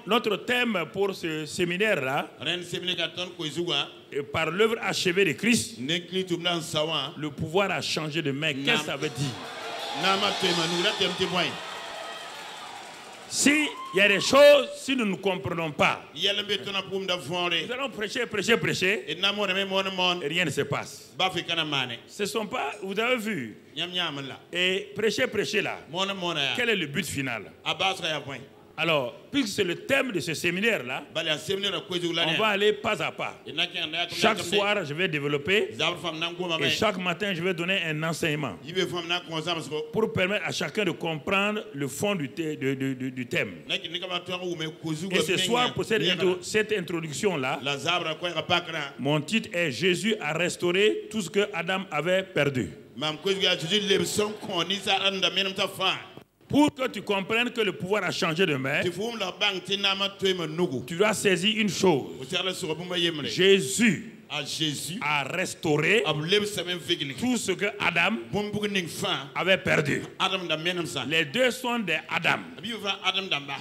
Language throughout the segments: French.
notre thème pour ce séminaire-là, par l'œuvre achevée de Christ, le pouvoir a changé de main. Qu'est-ce que ça veut dire? S'il y a des choses, si nous ne comprenons pas, nous allons prêcher, et rien ne se passe. Ce ne sont pas, vous avez vu, et prêcher là, quel est le but final? Alors, puisque c'est le thème de ce séminaire-là, on va aller pas à pas. Chaque soir, je vais développer, et chaque matin, je vais donner un enseignement pour permettre à chacun de comprendre le fond du thème. Et ce soir, pour cette introduction-là, mon titre est « Jésus a restauré tout ce que Adam avait perdu ». Pour que tu comprennes que le pouvoir a changé de main, tu dois saisir une chose. Jésus a restauré tout ce que Adam avait perdu. Les deux sont des Adam.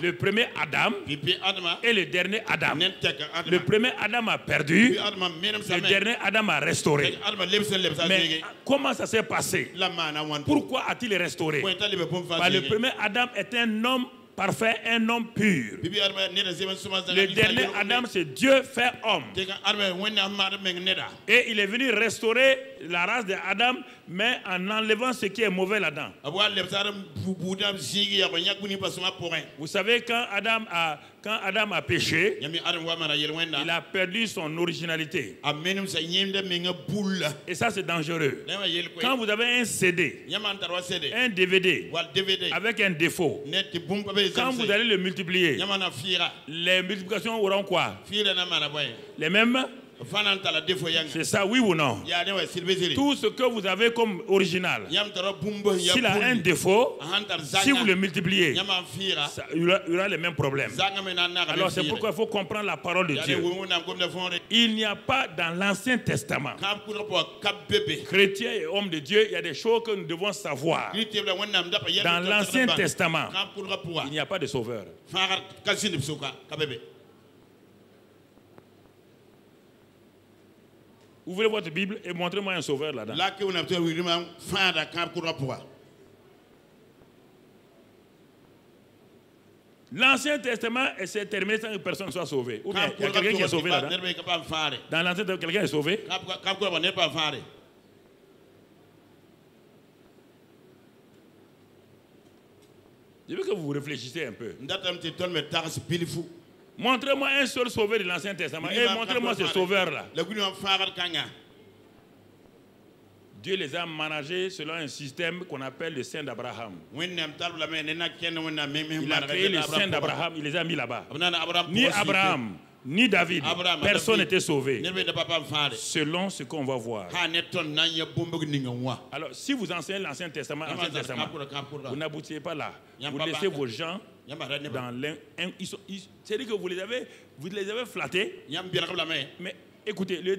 Le premier Adam et le dernier Adam. Le premier Adam a perdu, le dernier Adam a restauré. Mais comment ça s'est passé? Pourquoi a-t-il restauré? Le premier Adam est un homme parfait, un homme pur. Le dernier Adam, c'est Dieu fait homme. Et il est venu restaurer la race d'Adam, mais en enlevant ce qui est mauvais là-dedans. Vous savez, quand Adam a péché, il a perdu son originalité. Et ça, c'est dangereux. Quand vous avez un CD, un DVD avec un défaut, quand vous allez le multiplier, les multiplications auront quoi? Les mêmes? C'est ça, oui ou non? Tout ce que vous avez comme original, s'il a un défaut, si vous le multipliez, il y aura les mêmes problèmes. Alors c'est pourquoi il faut comprendre la parole de Dieu. Il n'y a pas dans l'Ancien Testament, chrétiens et hommes de Dieu, il y a des choses que nous devons savoir. Dans l'Ancien Testament, il n'y a pas de sauveur. Ouvrez votre Bible et montrez-moi un sauveur là-dedans. L'Ancien Testament s'est terminé sans que personne ne soit sauvé. Ou bien, il y a quelqu'un qui est sauvé là-dedans. Dans l'Ancien Testament, quelqu'un est sauvé. Je veux que vous réfléchissez un peu. Montrez-moi un seul sauveur de l'Ancien Testament. Et montrez-moi ce sauveur-là. Dieu les a managés selon un système qu'on appelle le sein d'Abraham. Il a créé le sein d'Abraham, il les a mis là-bas. Ni Abraham, ni David, personne n'était sauvé. Selon ce qu'on va voir. Alors, si vous enseignez l'Ancien Testament, vous n'aboutissez pas là. Vous laissez vos gens dans c'est-à-dire que vous les avez flattés. Mais écoutez, le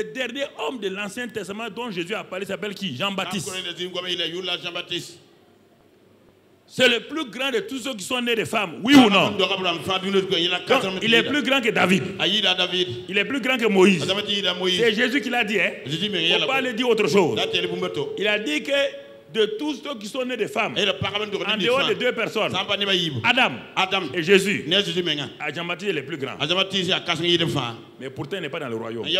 dernier homme de l'Ancien Testament dont Jésus a parlé s'appelle qui? Jean-Baptiste. C'est le plus grand de tous ceux qui sont nés de femmes, oui ou non? Donc, il est plus grand que David. Il est plus grand que Moïse. C'est Jésus qui l'a dit. Il ne faut pas le dire autre chose. Il a dit que de tous ceux qui sont nés de femmes, en dehors de deux personnes, Adam et Jésus, Jean-Baptiste est le plus grand. Mais pourtant, il n'est pas dans le royaume. Il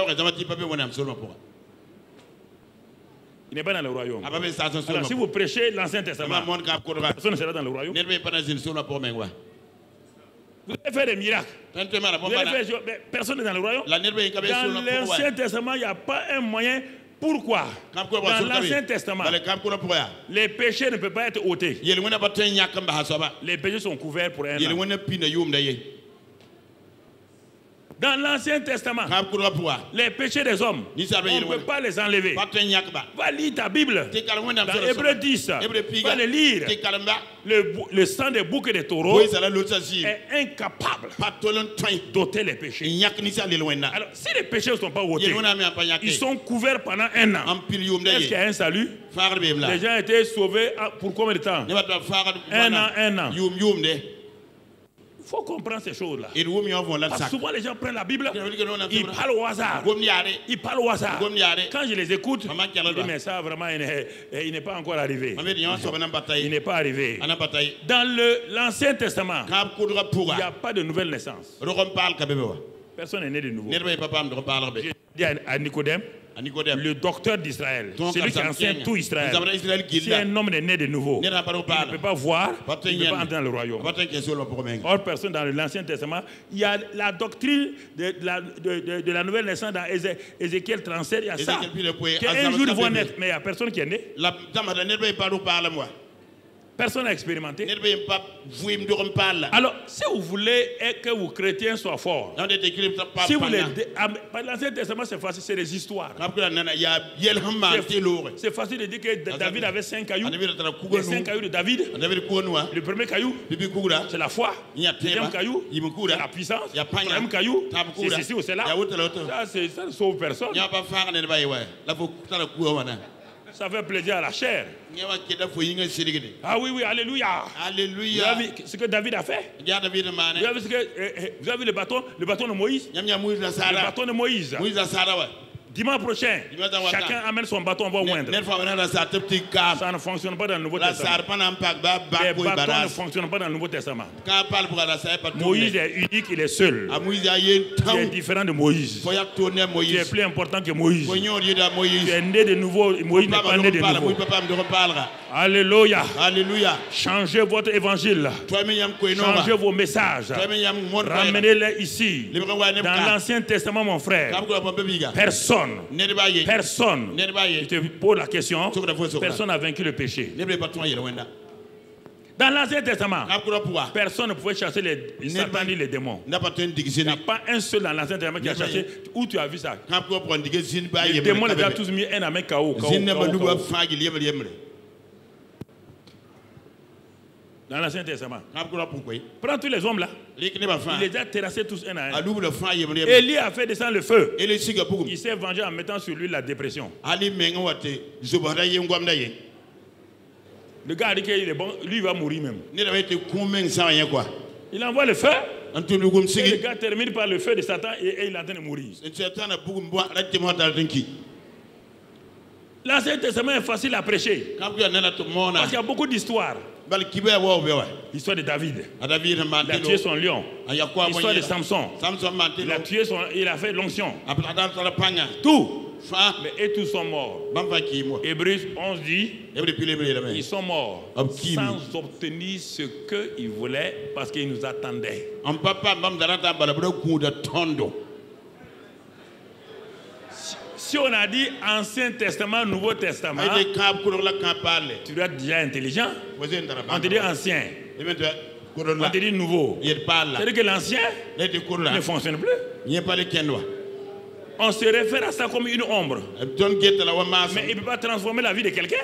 n'est pas dans le royaume. Alors, si vous prêchez l'Ancien Testament, personne ne sera dans le royaume. Vous avez fait des miracles. Mais personne n'est dans le royaume. Dans l'Ancien Testament, il n'y a pas un moyen. Pourquoi? Dans l'Ancien Testament, les péchés ne peuvent pas être ôtés. Les péchés sont couverts pour un an. Dans l'Ancien Testament, les péchés des hommes, on ne peut pas les enlever. Va lire ta Bible. Dans Hébreux 10, va le lire. Le sang des boucs et des taureaux est incapable d'ôter les péchés. Alors, si les péchés ne sont pas ôtés, ils sont couverts pendant un an. Est-ce qu'il y a un salut? Les gens étaient sauvés pour combien de temps? Un an. faut comprendre ces choses-là. Parce que souvent les gens prennent la Bible, ils parlent au hasard. Ils parlent au hasard. Quand je les écoute, je dis mais ça vraiment il n'est pas encore arrivé. Il n'est pas arrivé. Dans l'Ancien Testament, il n'y a pas de nouvelle naissance. Personne n'est né de nouveau. Je dis à Nicodème, le docteur d'Israël, celui qui enseigne tout Israël, si un homme est né de nouveau, il ne peut pas voir, il ne peut pas entrer dans le royaume. Or, personne dans l'Ancien Testament, il y a la doctrine de la nouvelle naissance dans Ézéchiel 37, il y a ça. Qu'un jour il va naître, mais il n'y a personne qui est né. Personne n'a expérimenté. Alors, si vous voulez que vos chrétiens soient forts, si vous voulez, l'Ancien Testament c'est facile, c'est des histoires. C'est facile de dire que David avait 5 cailloux. Les 5 cailloux de David. Le premier caillou, c'est la foi. Le deuxième caillou, c'est la puissance. Le troisième caillou, c'est ceci ou cela. Ça ne sauve personne. Ça fait plaisir à la chair. Ah oui, oui, alléluia. Alléluia. Vous avez vu ce que David a fait? Vous avez vu le bâton de Moïse? Le bâton de Moïse. Dimanche prochain, chacun amène son bâton, on va oindre. Ça ne fonctionne pas dans le Nouveau Testament. Les bâtons ne fonctionnent pas dans le Nouveau Testament. Moïse est unique, il est seul. Il est différent de Moïse. Il est plus important que Moïse. Tu es né de nouveau, Moïse n'est pas né de nouveau. Alléluia. Alléluia. Changez votre évangile. Changez vos messages. Ramenez-les ici. Dans l'Ancien Testament, mon frère, personne, je te pose la question, personne n'a vaincu le péché. Dans l'Ancien Testament, personne ne pouvait chasser les Satan ni les démons. Il n'y a pas un seul dans l'Ancien Testament qui a chassé. Où tu as vu ça? Les démons les ont tous mis un à main KO. Dans l'Ancien Testament. Prends tous les hommes là. Il les a terrassés tous un à un. Élie a fait descendre le feu. Il s'est vengé en mettant sur lui la dépression. Le gars a dit qu'il est bon, lui il va mourir même. Il envoie le feu. Et le gars termine par le feu de Satan et il est en train de mourir. L'Ancien Testament est facile à prêcher. Parce qu'il y a beaucoup d'histoires. L'histoire de David. Il a tué son lion. L'histoire de Samson. Il a tué il a fait l'onction. Tout. Et tous sont morts. Hébreux 11 dit ils sont morts sans obtenir ce qu'ils voulaient parce qu'ils nous attendaient. Si on a dit Ancien Testament, Nouveau Testament, tu dois être déjà intelligent. On te dit ancien. On te dit nouveau. C'est-à-dire que l'ancien ne fonctionne plus. On se réfère à ça comme une ombre. Mais il ne peut pas transformer la vie de quelqu'un.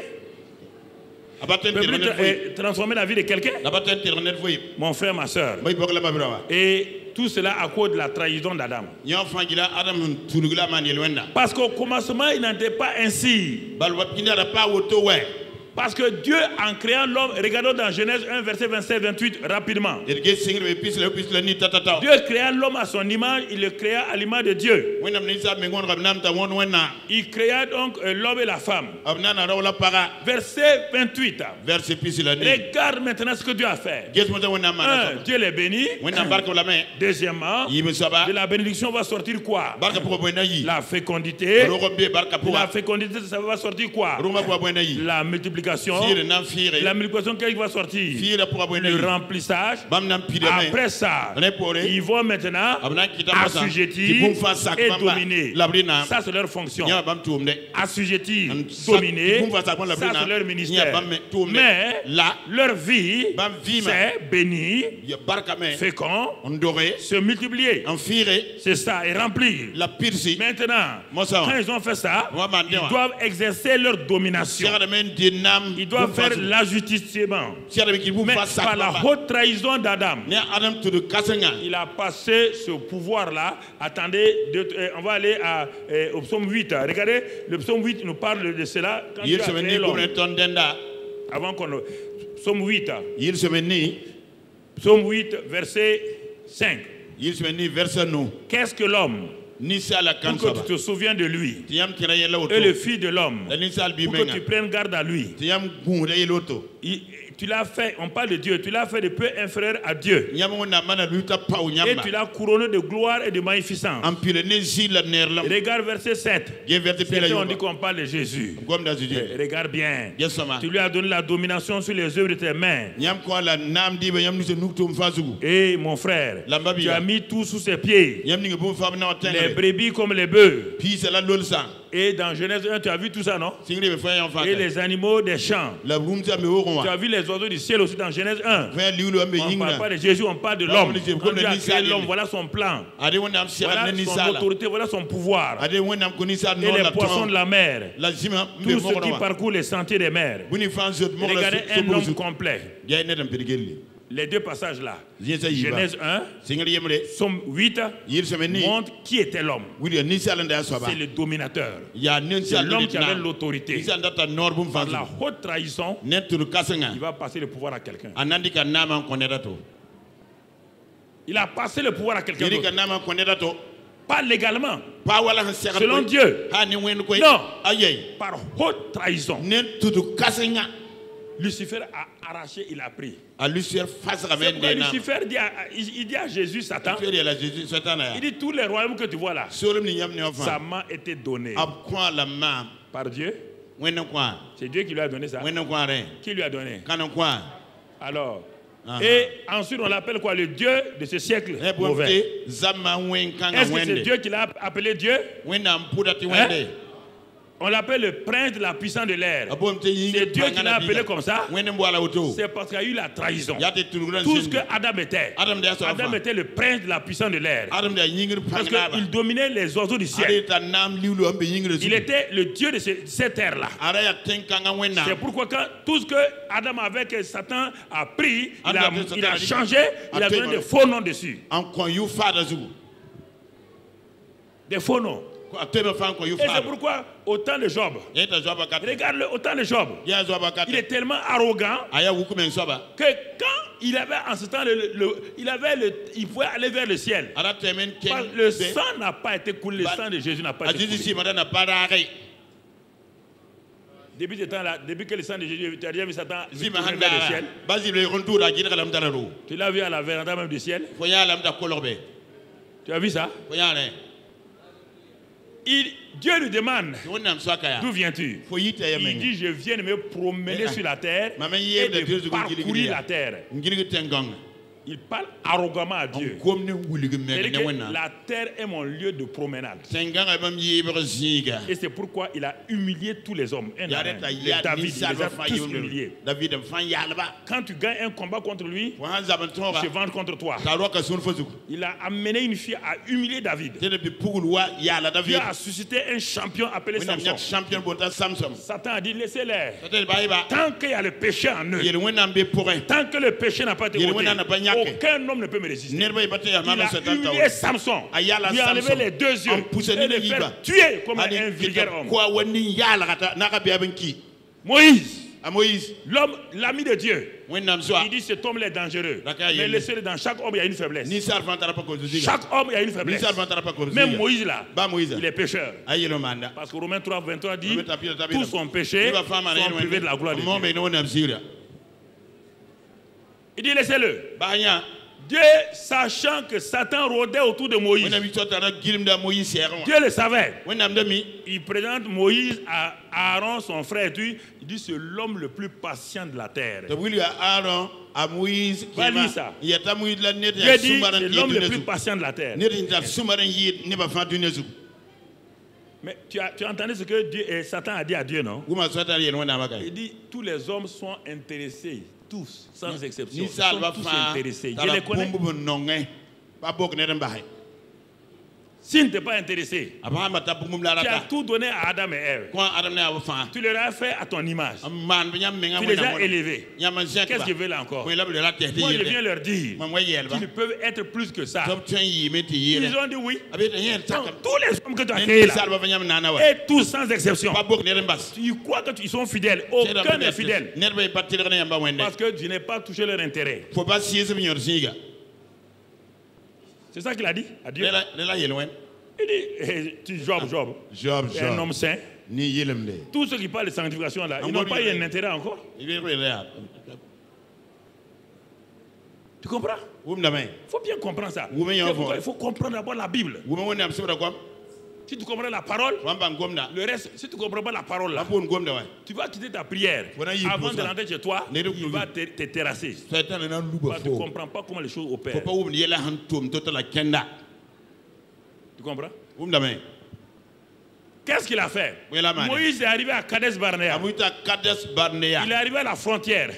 Transformer la vie de quelqu'un. Mon frère, ma soeur. Et tout cela à cause de la trahison d'Adam. Parce qu'au commencement, il n'était pas ainsi. Parce que Dieu, en créant l'homme, regardons dans Genèse 1, verset 27-28, rapidement. Dieu créa l'homme à son image, il le créa à l'image de Dieu. Il créa donc l'homme et la femme. Verset 28. Regarde maintenant ce que Dieu a fait. Dieu les bénit. Deuxièmement, de la bénédiction va sortir quoi? La fécondité. La fécondité, ça va sortir quoi? La multiplication. La multiplication, qu'est-ce qui va sortir? Le remplissage. Après ça, ils vont maintenant assujettir et dominer. Ça, c'est leur fonction. Assujettir, dominer, ça, c'est leur ministère. Mais leur vie, c'est bénir, fécond, se multiplier. C'est ça, et remplir. Maintenant, quand ils ont fait ça, ils doivent exercer leur domination. Ils doivent faire l'ajustissement. Mais par la haute trahison d'Adam, il a passé ce pouvoir-là. Attendez, on va aller au psaume 8. Regardez, le psaume 8 nous parle de cela. Quand Dieu a créé l'homme. Avant qu'on... Psaume 8. Psaume 8, verset 5. Qu'est-ce que l'homme? Pour que tu te souviens de lui. Et le fils de l'homme. Pour que tu prennes garde à lui. Tu l'as fait, on parle de Dieu, tu l'as fait de peu inférieur à Dieu. Et tu l'as couronné de gloire et de magnificence. Regarde verset 7. Certains ont dit qu'on parle de Jésus. Regarde bien. Tu lui as donné la domination sur les œuvres de tes mains. Et mon frère, tu as mis tout sous ses pieds. Les brebis comme les bœufs. Et dans Genèse 1, tu as vu tout ça, non? Et les animaux des champs. Tu as vu les oiseaux du ciel aussi dans Genèse 1. On ne parle pas de Jésus, on parle de l'homme. Quand Dieu a créé l'homme, voilà son plan. Voilà son autorité, voilà son pouvoir. Et les poissons de la mer. Tout ce qui parcourt les sentiers des mers. Regardez un homme complet. Les deux passages là, Genèse 1, Psaume 8, montrent qui était l'homme. C'est le dominateur. C'est l'homme qui avait l'autorité. Par la haute trahison, il va passer le pouvoir à quelqu'un. Il a passé le pouvoir à quelqu'un d'autre. Pas légalement. Selon Dieu. Non. Par haute trahison. Lucifer a arraché, il a pris. Lucifer dit à Jésus, Satan, il dit tous les royaumes que tu vois là, ça m'a été donné par Dieu. C'est Dieu qui lui a donné ça. Qui lui a donné? Alors, et ensuite on l'appelle quoi? Le Dieu de ce siècle mauvais. Est-ce que c'est Dieu qui l'a appelé Dieu? On l'appelle le prince de la puissance de l'air. C'est Dieu qui l'a appelé comme ça. C'est parce qu'il y a eu la trahison. Tout ce que Adam était le prince de la puissance de l'air. Parce qu'il dominait les oiseaux du ciel. Il était le Dieu de cette terre-là. C'est pourquoi quand tout ce que Adam avait, que Satan a pris, il a changé, il a donné des faux noms dessus. Des faux noms. Et c'est pourquoi au temps de Job, regarde-le, au temps de Job, il est tellement arrogant que quand il avait en ce temps, il pouvait aller vers le ciel. Le sang n'a pas été coulé, le sang de Jésus n'a pas été coulé. Depuis ce temps-là, depuis que le sang de Jésus, tu as déjà vu Satan vers le ciel? Tu l'as vu à la véranda même du ciel? Tu as vu ça? Dieu lui demande, d'où viens-tu? Il dit, je viens de me promener sur la terre et de parcourir la terre. Il parle arrogamment à Dieu. C'est-à-dire que la terre est mon lieu de promenade. Et c'est pourquoi il a humilié tous les hommes. David, il les a tous humiliés. Quand tu gagnes un combat contre lui, il se venge contre toi. Il a amené une fille à humilier David. Dieu a suscité un champion appelé Samson. Satan a dit, laissez-les. Tant qu'il y a le péché en eux, tant que le péché n'a pas été ôté, aucun homme ne peut me résister. Il a humilié Samson. Il a enlevé les deux yeux et le faire tuer comme un vulgaire homme. Moïse, l'homme, l'ami de Dieu, il dit cet homme est dangereux. Mais laissez-le, dans chaque homme il y a une faiblesse. Chaque homme il y a une faiblesse. Même Moïse là, il est pécheur. Parce que Romains 3, 23 dit, tous sont péchés, sont privés de la gloire de Dieu. Il dit laissez-le. Dieu, sachant que Satan rôdait autour de Moïse, Dieu le savait. Il présente Moïse à Aaron, son frère, il dit c'est l'homme le plus patient de la terre. Dieu dit c'est l'homme le plus patient de la terre. Mais tu as entendu ce que Satan a dit à Dieu, non? Il dit tous les hommes sont intéressés. Tous, sans exception, ils sont tous intéressés. Je les connais. S'il ne t'est pas intéressé, tu as tout donné à Adam et Ève. Tu leur as fait à ton image. Tu les as élevés. Qu'est-ce qu'ils veulent encore? Moi, je viens leur dire qu'ils peuvent être plus que ça. Ils ont dit oui. Donc, tous les hommes que tu as créés là, et tous sans exception, tu crois qu'ils sont fidèles. Aucun n'est fidèle. Parce que tu n'as pas touché leur intérêt. C'est ça qu'il a dit à Dieu. Il dit, Job, un homme saint. Tous ceux qui parlent de sanctification là, ils n'ont pas eu un intérêt encore. Tu comprends? Il faut bien comprendre ça. Il faut comprendre d'abord la Bible. Si tu comprends la parole, le reste, si tu ne comprends pas la parole là, tu vas quitter ta prière. Avant de rentrer chez toi, il va te terrasser. Tu ne comprends pas comment les choses opèrent. Tu comprends? Qu'est-ce qu'il a fait? Moïse est arrivé à Kadesh Barnea. Il est arrivé à la frontière.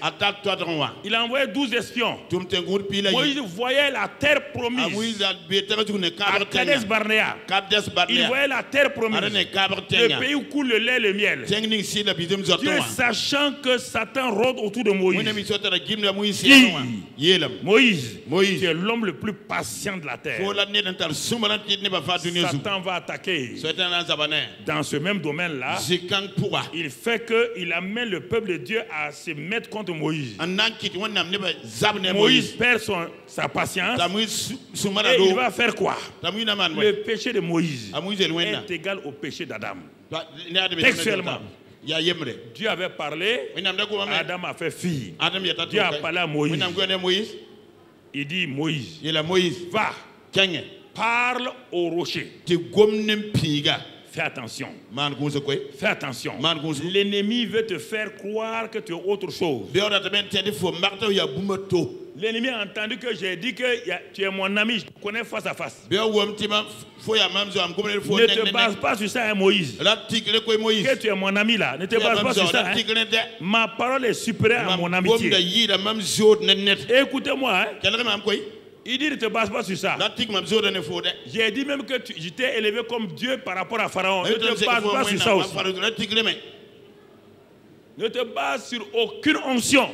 Il a envoyé 12 espions. Moïse voyait la terre promise. À Kadesh Barnea. Il voyait la terre promise. Le pays où coule le lait et le miel. Dieu, sachant que Satan rôde autour de Moïse. Moïse, tu es l'homme le plus patient de la terre. Satan va attaquer. Dans ce même domaine-là, il fait qu'il amène le peuple de Dieu à se mettre contre Moïse. Moïse perd sa patience et il va faire quoi? Le péché de Moïse est égal au péché d'Adam. Textuellement. Dieu avait parlé, Adam a fait fi. Dieu a parlé à Moïse. Il dit Moïse, va, parle au rocher. Fais attention. Fais attention. L'ennemi veut te faire croire que tu es autre chose. L'ennemi a entendu que j'ai dit que tu es mon ami, je te connais face à face. Ne te base pas sur ça, hein, Moïse. Que tu es mon ami là. Ne te base pas sur ça. Hein. Ma parole est supérieure à mon amitié. Écoutez-moi. Hein. Il dit ne te base pas sur ça. J'ai dit même que je t'ai élevé comme Dieu par rapport à Pharaon. Ne te base pas sur ça aussi. Ne te base sur aucune onction.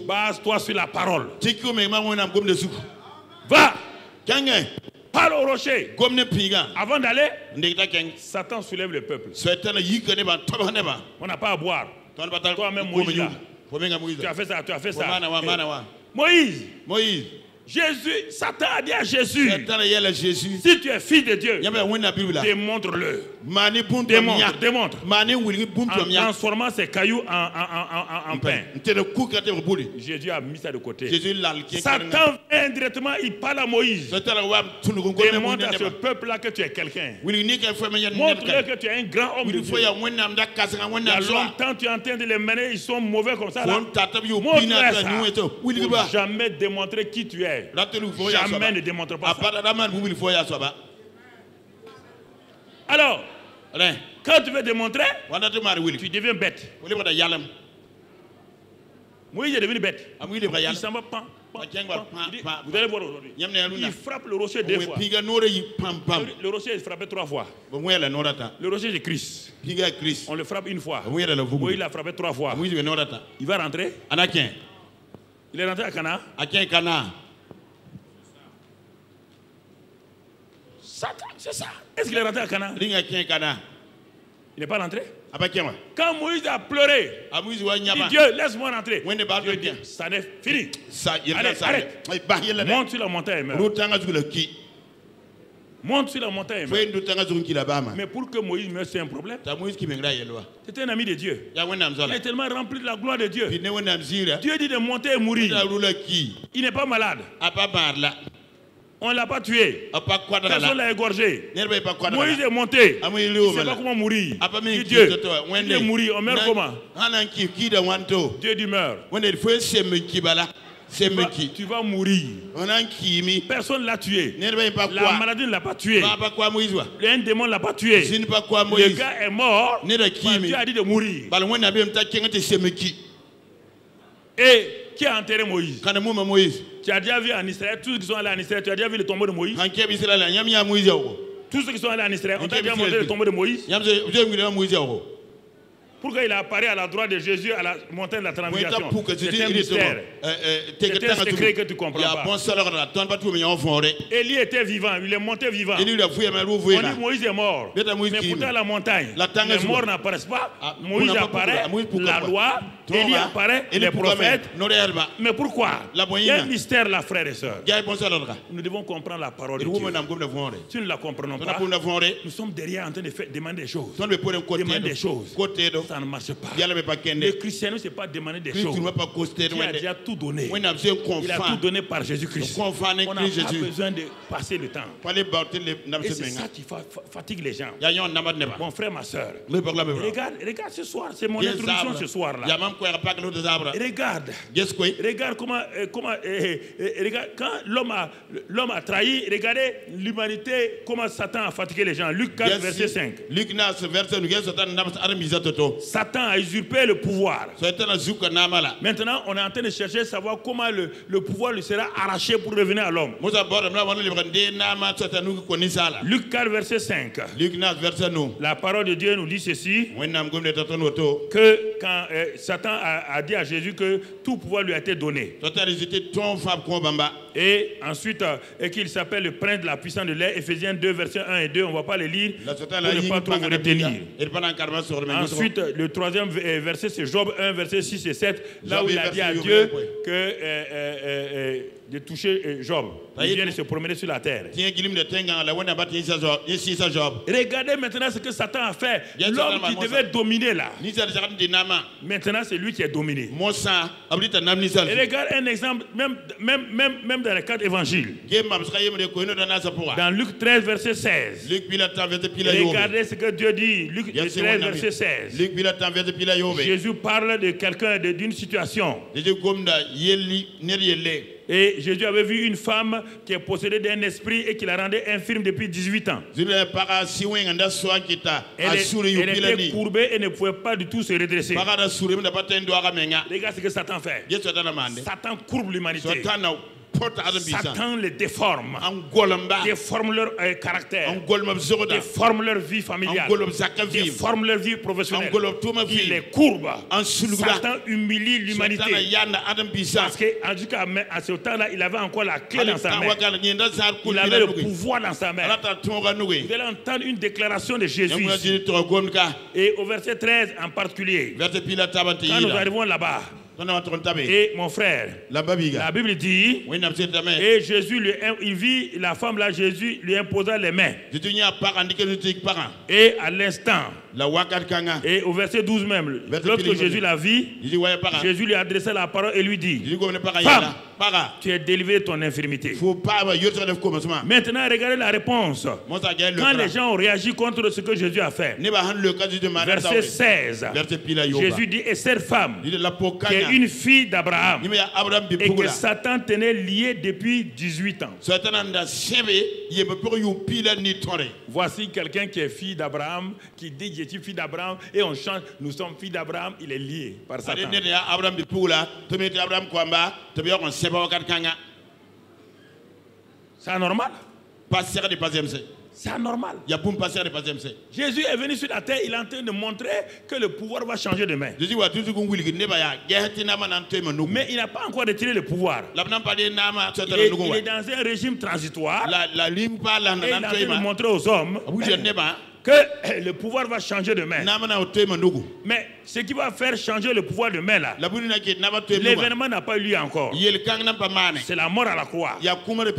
Base-toi sur la parole. Va. Parle au rocher. Avant d'aller, Satan soulève le peuple. On n'a pas à boire. Toi-même, Moïse, là. Tu as fait ça, tu as fait ça. Moïse. Jésus, Satan a dit à Jésus, si tu es fils de Dieu, démontre-le. Démontre. En transformant ces cailloux en pain. Jésus a mis ça de côté. Satan, indirectement, il parle à Moïse. Démontre à ce peuple-là que tu es quelqu'un. Montre-le que tu es un grand homme de Dieu. Il y a longtemps, tu es en train de les mener, ils sont mauvais comme ça. Montre-le ça. Pour jamais démontrer qui tu es. Jamais ne démontre pas ça. Alors, quand tu veux démontrer, tu deviens bête. Moïse est devenu bête. Il s'en va pas. Vous allez voir aujourd'hui. Il frappe le rocher 2 fois. Le rocher est frappé 3 fois. Le rocher de Christ. On le frappe 1 fois. Moïse l'a frappé 3 fois. Il va rentrer. Il est rentré à Canaan. Satan, c'est ça. Est-ce qu'il est rentré à Canaan? Il n'est pas rentré. Quand Moïse a pleuré, il dit Dieu, laisse-moi rentrer. Dieu dit, ça n'est fini. Allez, arrête. Monte sur la montagne et meurs. Monte sur la montagne et meurs. Mais pour que Moïse meure, c'est un problème. C'était un ami de Dieu. Il est tellement rempli de la gloire de Dieu. Dieu dit de monter et mourir. Il n'est pas malade. On ne l'a pas tué. Personne ne l'a égorgé. Moïse est monté. Il ne sait pas comment mourir. Il dit Dieu, il est mourir. On meurt comment? Dieu dit meurt. Tu vas mourir. Personne ne l'a tué. La maladie ne l'a pas tué. Un démon ne l'a pas tué. Le gars est mort. Dieu a dit de mourir. Et Qui a enterré Moïse? Tu as déjà vu en Israël, tous ceux qui sont allés en Israël, tu as déjà vu le tombeau de Moïse? Tous ceux qui sont allés en Israël, on t'a déjà montré le tombeau de Moïse? Pourquoi il a apparu à la droite de Jésus à la montagne de la transfiguration? C'est un mystère. C'est un secret que tu ne comprends pas. Élie était vivant, il est monté vivant. On dit Moïse est mort. Mais pourtant la montagne, les morts n'apparaissent pas. Moïse apparaît, la loi, Élie apparaît, les prophètes. Mais pourquoi? Il y a un mystère là, frères et sœurs. Nous devons comprendre la parole de Dieu. Si nous ne la comprenons pas, nous sommes derrière en train de demander des choses. Demander des choses. Ça ne marche pas. Le christianisme, ce n'est pas demander des choses. Il a déjà tout donné. Il a tout donné par Jésus-Christ. On n'a pas besoin de passer le temps. Et c'est ça qui fatigue les gens. Mon frère, ma soeur, regarde ce soir, c'est mon introduction ce soir-là. Regarde comment regarde, quand l'homme a trahi, regardez l'humanité, comment Satan a fatigué les gens. Luc 4, verset 5. Satan a usurpé le pouvoir. Maintenant, on est en train de chercher à savoir comment le pouvoir lui sera arraché pour revenir à l'homme. Luc 4, verset 5. La parole de Dieu nous dit ceci, que quand Satan a dit à Jésus que tout pouvoir lui a été donné. Et ensuite, qu'il s'appelle le prince de la puissance de l'air, Ephésiens 2, versets 1 et 2, on ne va pas les lire pour ne pas trop vous retenir. Ensuite, le troisième verset, c'est Job 1, verset 6 et 7, là où il a dit à Dieu que de toucher Job. Il vient de se promener sur la terre. Regardez maintenant ce que Satan a fait. L'homme qui devait dominer là. Maintenant, c'est lui qui est dominé. Et regarde un exemple, même dans les 4 évangiles. Dans Luc 13, verset 16. Regardez ce que Dieu dit. Luc 13, verset 16. Jésus parle de quelqu'un, d'une situation. Et Jésus avait vu une femme qui est possédée d'un esprit et qui la rendait infirme depuis 18 ans. Elle était courbée et ne pouvait pas du tout se redresser. Regarde ce que Satan fait. Satan courbe l'humanité. Satan les déforme, déforme leur caractère, déforme leur vie familiale, déforme leur vie professionnelle. Il les courbe. Satan humilie l'humanité. Parce qu'à ce temps-là, il avait encore la clé dans sa main. Il avait le pouvoir dans sa main. Vous allez entendre une déclaration de Jésus ici. Et au verset 13 en particulier, quand nous arrivons là-bas, et mon frère, la Bible dit, et Jésus il vit la femme là, Jésus lui imposa les mains. Et à l'instant, et au verset 12 même, lorsque Jésus la vit, Jésus lui adressa la parole et lui dit, femme, tu es délivré de ton infirmité. Maintenant, regardez la réponse. Quand les gens ont réagi contre ce que Jésus a fait, verset 16, Jésus dit, et cette femme, qui est une fille d'Abraham, et que Satan tenait liée depuis 18 ans. Voici quelqu'un qui est fille d'Abraham, qui dit, je suis fille d'Abraham, et on change, nous sommes filles d'Abraham, il est lié par Satan. C'est anormal. C'est anormal. Jésus est venu sur la terre, il est en train de montrer que le pouvoir va changer de main. Mais il n'a pas encore retiré le pouvoir. Il est dans un régime transitoire. Et il est en train de montrer aux hommes que le pouvoir va changer de main. Mais ce qui va faire changer le pouvoir de main là, l'événement n'a pas eu lieu encore. C'est la mort à la croix,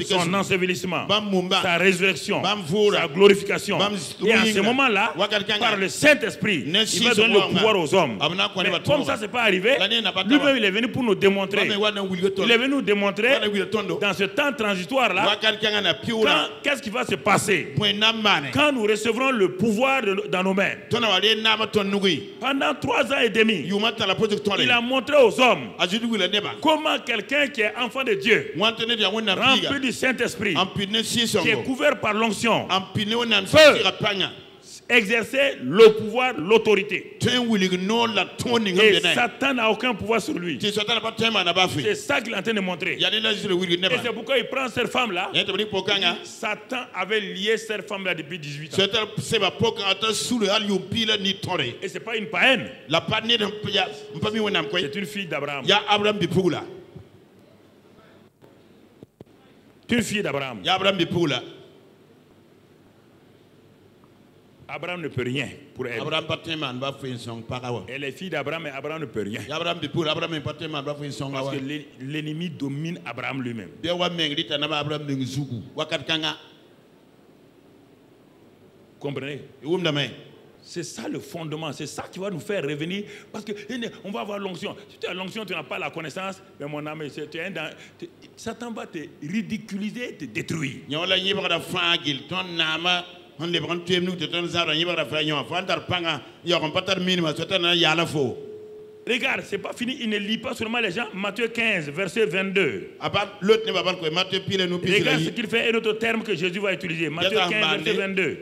son ensevelissement, sa résurrection, sa glorification. Et à ce moment-là, par le Saint-Esprit, il va donner le pouvoir aux hommes. Mais comme ça, ce n'est pas arrivé, lui-même il est venu pour nous démontrer. Il est venu nous démontrer dans ce temps transitoire là, qu'est-ce qui va se passer quand nous recevrons le pouvoir dans nos mains. Pendant 3 ans et demi, il a montré aux hommes comment quelqu'un qui est enfant de Dieu, rempli du Saint-Esprit, qui est couvert par l'onction, peut exercer le pouvoir, l'autorité. Et Satan n'a aucun pouvoir sur lui. C'est ça qu'il est en train de montrer. Et c'est pourquoi il prend cette femme-là. Satan avait lié cette femme-là depuis 18 ans. Et ce n'est pas une païenne. C'est une fille d'Abraham. C'est une fille d'Abraham. Abraham ne peut rien pour elle. Elle est fille d'Abraham et Abraham ne peut rien. Parce que l'ennemi domine Abraham lui-même. Comprenez? C'est ça le fondement, c'est ça qui va nous faire revenir. Parce qu'on va avoir l'onction. Si tu as l'onction, tu n'as pas la connaissance, mais mon âme, Satan va te ridiculiser, te détruire. Regarde, c'est pas fini, il ne lit pas seulement les gens. Matthieu 15, verset 22. Regarde ce qu'il fait, un autre terme que Jésus va utiliser. Matthieu 15, verset 22.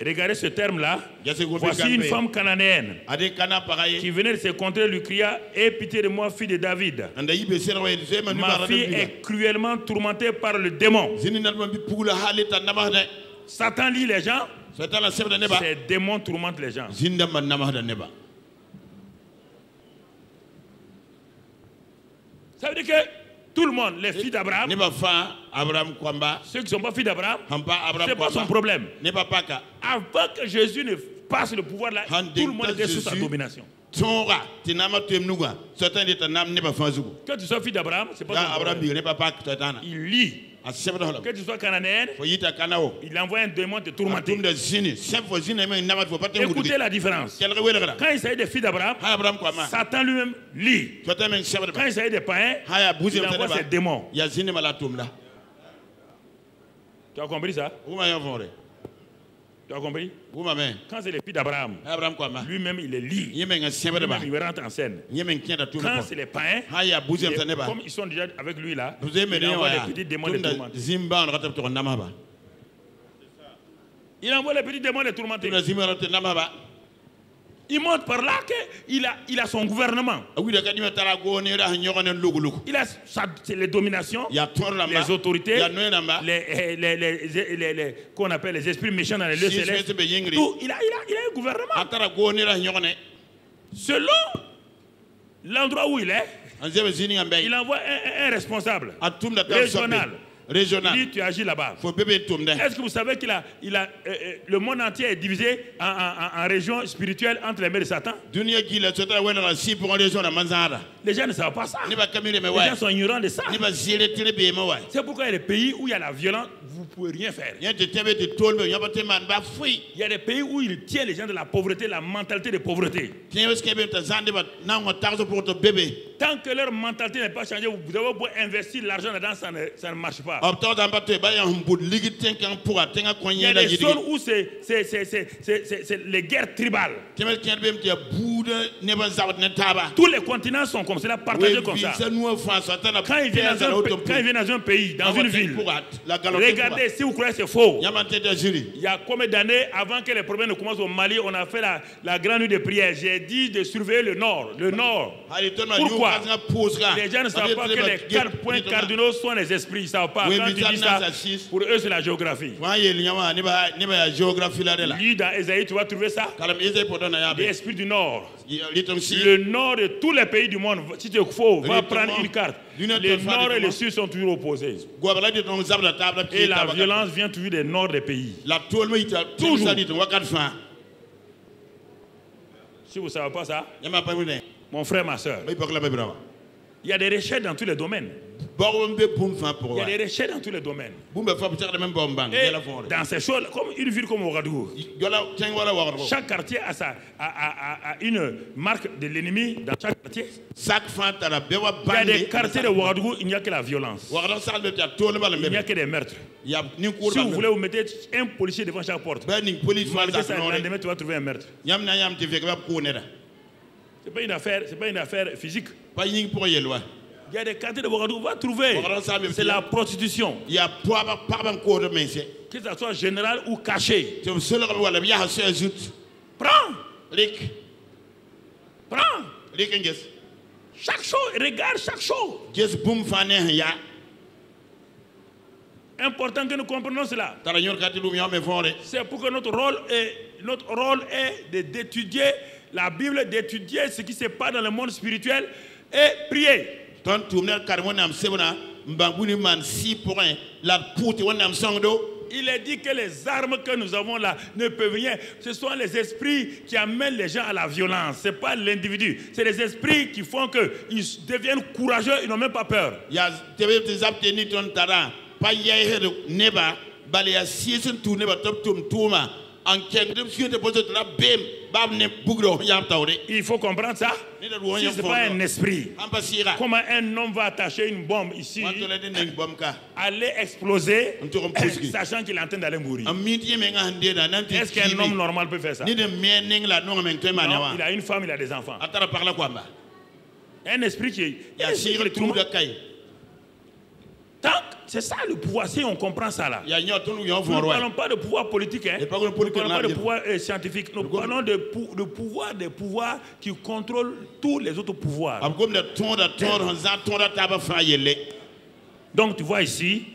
Regardez ce terme-là. Voici une femme cananéenne qui venait de ses contrées lui cria: aie pitié de moi, fille de David. Ma fille est cruellement tourmentée par le démon. Satan lit les gens. Ces démons tourmentent les gens. Ça veut dire que tout le monde, les filles d'Abraham, ceux qui ne sont pas filles d'Abraham, ce n'est pas son problème. Avant que Jésus ne passe le pouvoir là, tout le monde était sous sa domination. Que tu sois fille d'Abraham, ce n'est pas son problème. Il lit. Que tu sois cananéenne, il envoie un démon te tourmenter. Écoutez la différence. Quand il s'agit des filles d'Abraham, Satan lui-même lit. Quand il s'agit des païens, il envoie ses démons. Tu as compris ça? Tu as compris? Quand c'est les filles d'Abraham, lui-même il les lit. Lui-même il rentre en scène. Quand c'est les païens, comme ils sont déjà avec lui là, il envoie les petits démons les tourmenter. Il envoie les petits démons les tourmenter. Il montre par là qu'il a son gouvernement. Il a les dominations, les autorités, qu'on appelle les esprits méchants dans les lieux célestes. Tout, il a un gouvernement. Selon l'endroit où il est, il envoie un responsable régional. Il dit, tu agis là-bas. Est-ce que vous savez qu'il a le monde entier est divisé en régions spirituelles entre les mains de Satan? Les gens ne savent pas ça. Les gens sont ignorants de ça. C'est pourquoi il y a des pays où il y a la violence, vous ne pouvez rien faire. Il y a des pays où il tient les gens de la pauvreté, la mentalité de pauvreté. Tant que leur mentalité n'est pas changée, vous devez investir l'argent dedans, ça ne marche pas. Il y a des zones où c'est les guerres tribales. Tous les continents sont comme ça, partagés comme ça. Quand il vient dans un pays, dans une ville, regardez, si vous croyez que c'est faux. Il y a combien d'années avant que les problèmes ne commencent au Mali, on a fait la grande nuit de prière. J'ai dit de surveiller le nord. Le nord. Pourquoi? Les gens ne savent pas que les 4 points cardinaux sont les esprits. Ils ne savent pas. Quand tu dis ça, pour eux, c'est la géographie. Lis dans Ésaïe, tu vas trouver ça. Les esprits du nord. Le nord de tous les pays du monde, si tu faut, va prendre une carte. Le nord et le sud sont toujours opposés. Et la violence vient toujours des nord des pays. Toujours. Si vous ne savez pas ça, mon frère, ma soeur, il y a des recherches dans tous les domaines. Il y a des recherches dans tous les domaines. Et dans ces choses, comme une ville comme Ouagadougou, chaque quartier a une marque de l'ennemi dans chaque quartier. Il y a des quartiers de Ouagadougou, il n'y a que la violence. Il n'y a que des meurtres. Si vous voulez, vous mettez un policier devant chaque porte. Vous mettez ça, le lendemain, tu vas trouver un meurtre. Ce n'est pas une affaire physique. Il y a des quartiers de Ouagadougou, on va trouver. C'est la prostitution. Que ce soit général ou caché. Prends. Prends. Chaque chose, regarde chaque chose. Important que nous comprenions cela. C'est pour que notre rôle est d'étudier la Bible, d'étudier ce qui se passe dans le monde spirituel et prier. Il est dit que les armes que nous avons là ne peuvent rien. Ce sont les esprits qui amènent les gens à la violence. Ce n'est pas l'individu. C'est les esprits qui font qu'ils deviennent courageux, ils n'ont même pas peur. Il faut comprendre ça. Si ce n'est pas un esprit, comment un homme va attacher une bombe ici, aller exploser, sachant qu'il est en train d'aller mourir? Est-ce qu'un homme normal peut faire ça? Non, il a une femme, il a des enfants. Un esprit qui c'est ça le pouvoir, si on comprend ça là. Nous ne parlons pas de pouvoir politique, hein. Nous ne parlons pas de pouvoir scientifique, nous parlons de pouvoir, des pouvoirs qui contrôlent tous les autres pouvoirs. Donc tu vois ici,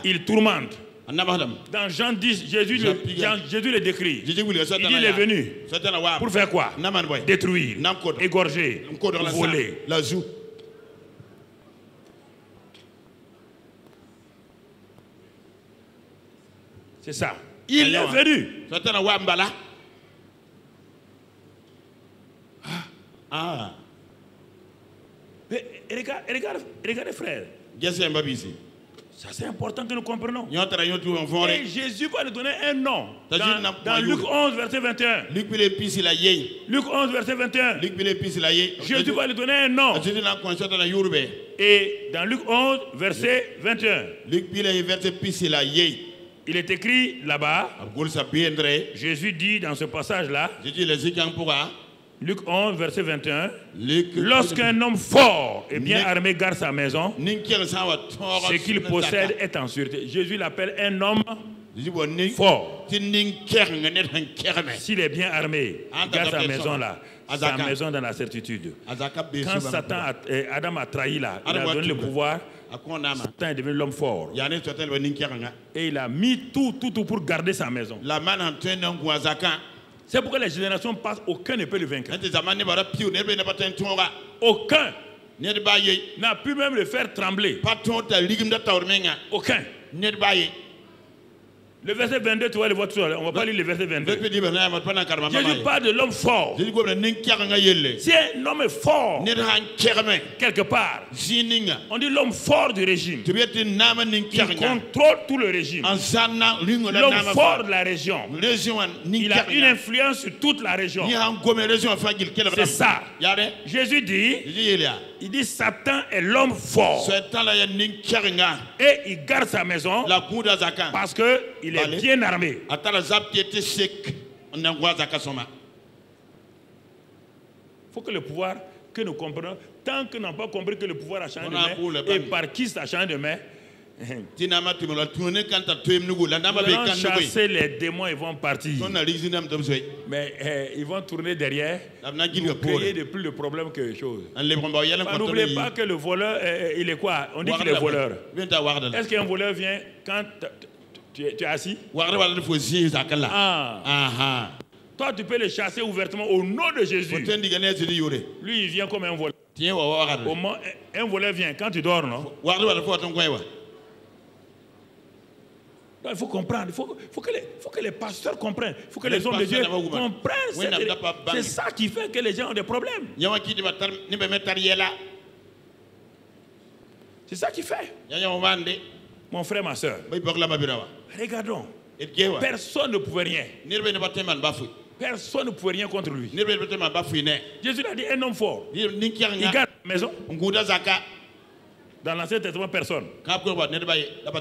il tourmente. Dans Jean 10, Jésus le décrit. Il dit il est venu pour faire quoi? Détruire, égorger, voler. C'est ça. Il est venu. Mais regardez frère. Ça c'est important que nous comprenions. Et Jésus va nous donner un nom. Dans Luc 11, verset 21. Luc 11, verset 21. Jésus va lui donner un nom. Et dans Luc 11, verset 21. Il est écrit là-bas, Jésus dit dans ce passage-là, Luc 11, verset 21, lorsqu'un homme fort et bien armé garde sa maison, ce qu'il possède est en sûreté. Jésus l'appelle un homme fort. S'il est bien armé, il garde sa maison là, sa maison dans la certitude. Quand Adam a trahi là, il a donné le pouvoir. Satan est devenu l'homme fort. Et il a mis tout pour garder sa maison. C'est pourquoi les générations passent, aucun ne peut le vaincre. Aucun n'a pu même le faire trembler. Aucun. Le verset 22, tu vas le voir tout à l'heure. On ne va pas lire le verset 22. Jésus parle de l'homme fort. Si un homme est fort, quelque part, on dit l'homme fort du régime. Il contrôle tout le régime. L'homme fort de la région. Il a une influence sur toute la région. C'est ça. Jésus dit, il dit Satan est l'homme fort. Et il garde sa maison parce qu'il est bien armé. Il faut que le pouvoir, que nous comprenions, tant que nous n'avons pas compris que le pouvoir a changé de main et par qui ça change de main, nous allons chasser les démons, ils vont partir. Mais ils vont tourner derrière pour créer de plus de problèmes que chose. N'oubliez pas que le voleur, il est quoi? On dit qu'il est voleur. Est-ce qu'un voleur vient quand tu es assis? Toi, tu peux le chasser ouvertement au nom de Jésus. Lui, il vient comme un voleur. Un voleur vient quand tu dors, non? Il faut comprendre, il faut que les pasteurs comprennent, il faut que les hommes de Dieu comprennent. C'est ça qui fait que les gens ont des problèmes. C'est ça qui fait. Mon frère, ma soeur, regardons. Personne ne pouvait rien. Personne ne pouvait rien contre lui. Jésus a dit un homme fort. Il garde la maison. Dans l'Ancien Testament, personne.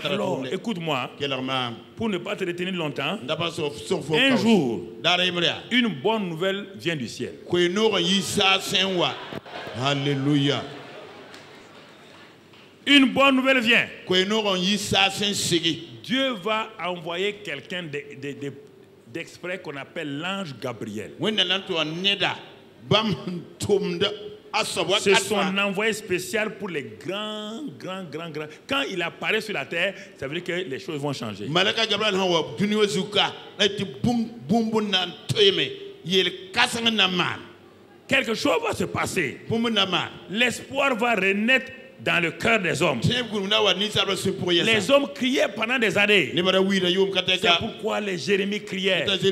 Alors, écoute-moi, pour ne pas te retenir longtemps, un jour, une bonne nouvelle vient du ciel. Alléluia. une bonne nouvelle vient. Dieu va envoyer quelqu'un d'exprès qu'on appelle l'ange Gabriel. C'est son envoyé spécial pour les grands. Quand il apparaît sur la terre, ça veut dire que les choses vont changer. Quelque chose va se passer. L'espoir va renaître dans le cœur des hommes. Les hommes criaient pendant des années. C'est pourquoi les Jérémie criaient. C'est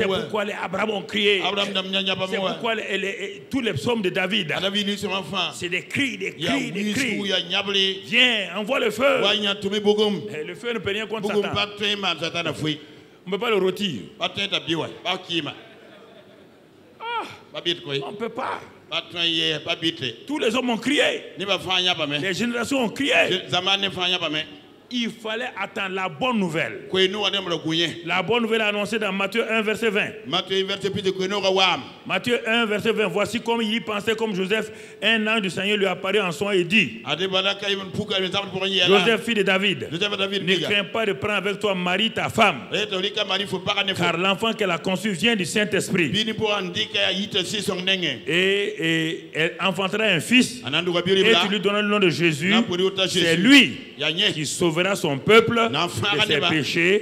pourquoi les Abraham ont crié. C'est pourquoi tous les psaumes de David. C'est des cris. Viens, envoie le feu. Et le feu ne peut rien contre Satan. On ne peut pas le rôtir. On ne peut pas. Tous les hommes ont crié. Les générations ont crié. Il fallait attendre la bonne nouvelle. La bonne nouvelle annoncée dans Matthieu 1, verset 20. Matthieu 1, verset 20. Voici comme il y pensait comme Joseph. Un ange du Seigneur lui apparaît en son et dit: Joseph, fils de David, ne crains pas de prendre avec toi Marie, ta femme, car l'enfant qu'elle a conçu vient du Saint-Esprit. Et elle enfantera un fils, et tu lui donneras le nom de Jésus. C'est lui qui sauvera son peuple de ses péchés.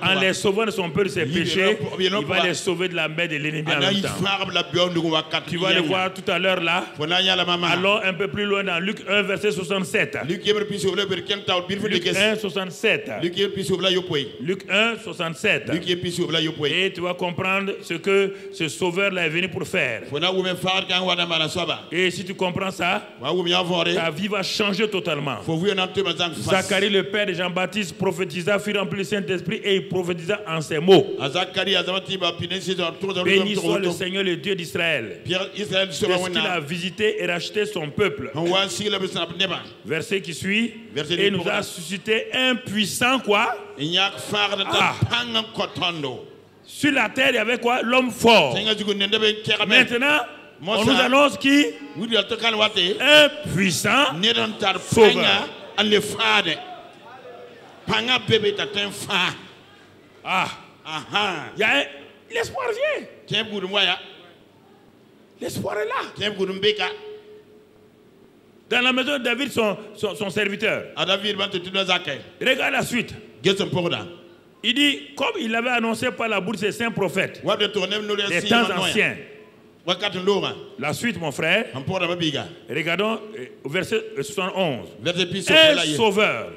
En les sauvant de son peuple de ses péchés, il va les sauver de la main de l'ennemi en même temps. Tu vas le voir tout à l'heure là. Allons un peu plus loin dans Luc 1, verset 67. Luc 1, 67. Luc 1, 67. Et tu vas comprendre ce que ce sauveur là est venu pour faire. Et si tu comprends ça, ta vie va changer totalement. Zacharie, le père de Jean-Baptiste, prophétisa, fut rempli du Saint-Esprit et il prophétisa en ces mots: béni soit le Seigneur, le Dieu d'Israël, parce qu'il a visité et racheté son peuple. Verset qui suit: et nous a suscité un puissant quoi? Sur la terre, il y avait quoi? L'homme fort. Maintenant, on nous annonce qui? Un puissant sauveur. L'espoir vient. L'espoir est là. Dans la maison de David, son serviteur. Regarde la suite. Il dit, comme il l'avait annoncé par la bouche des saints prophètes, des temps anciens. La suite, mon frère. Regardons verset 71. Un sauveur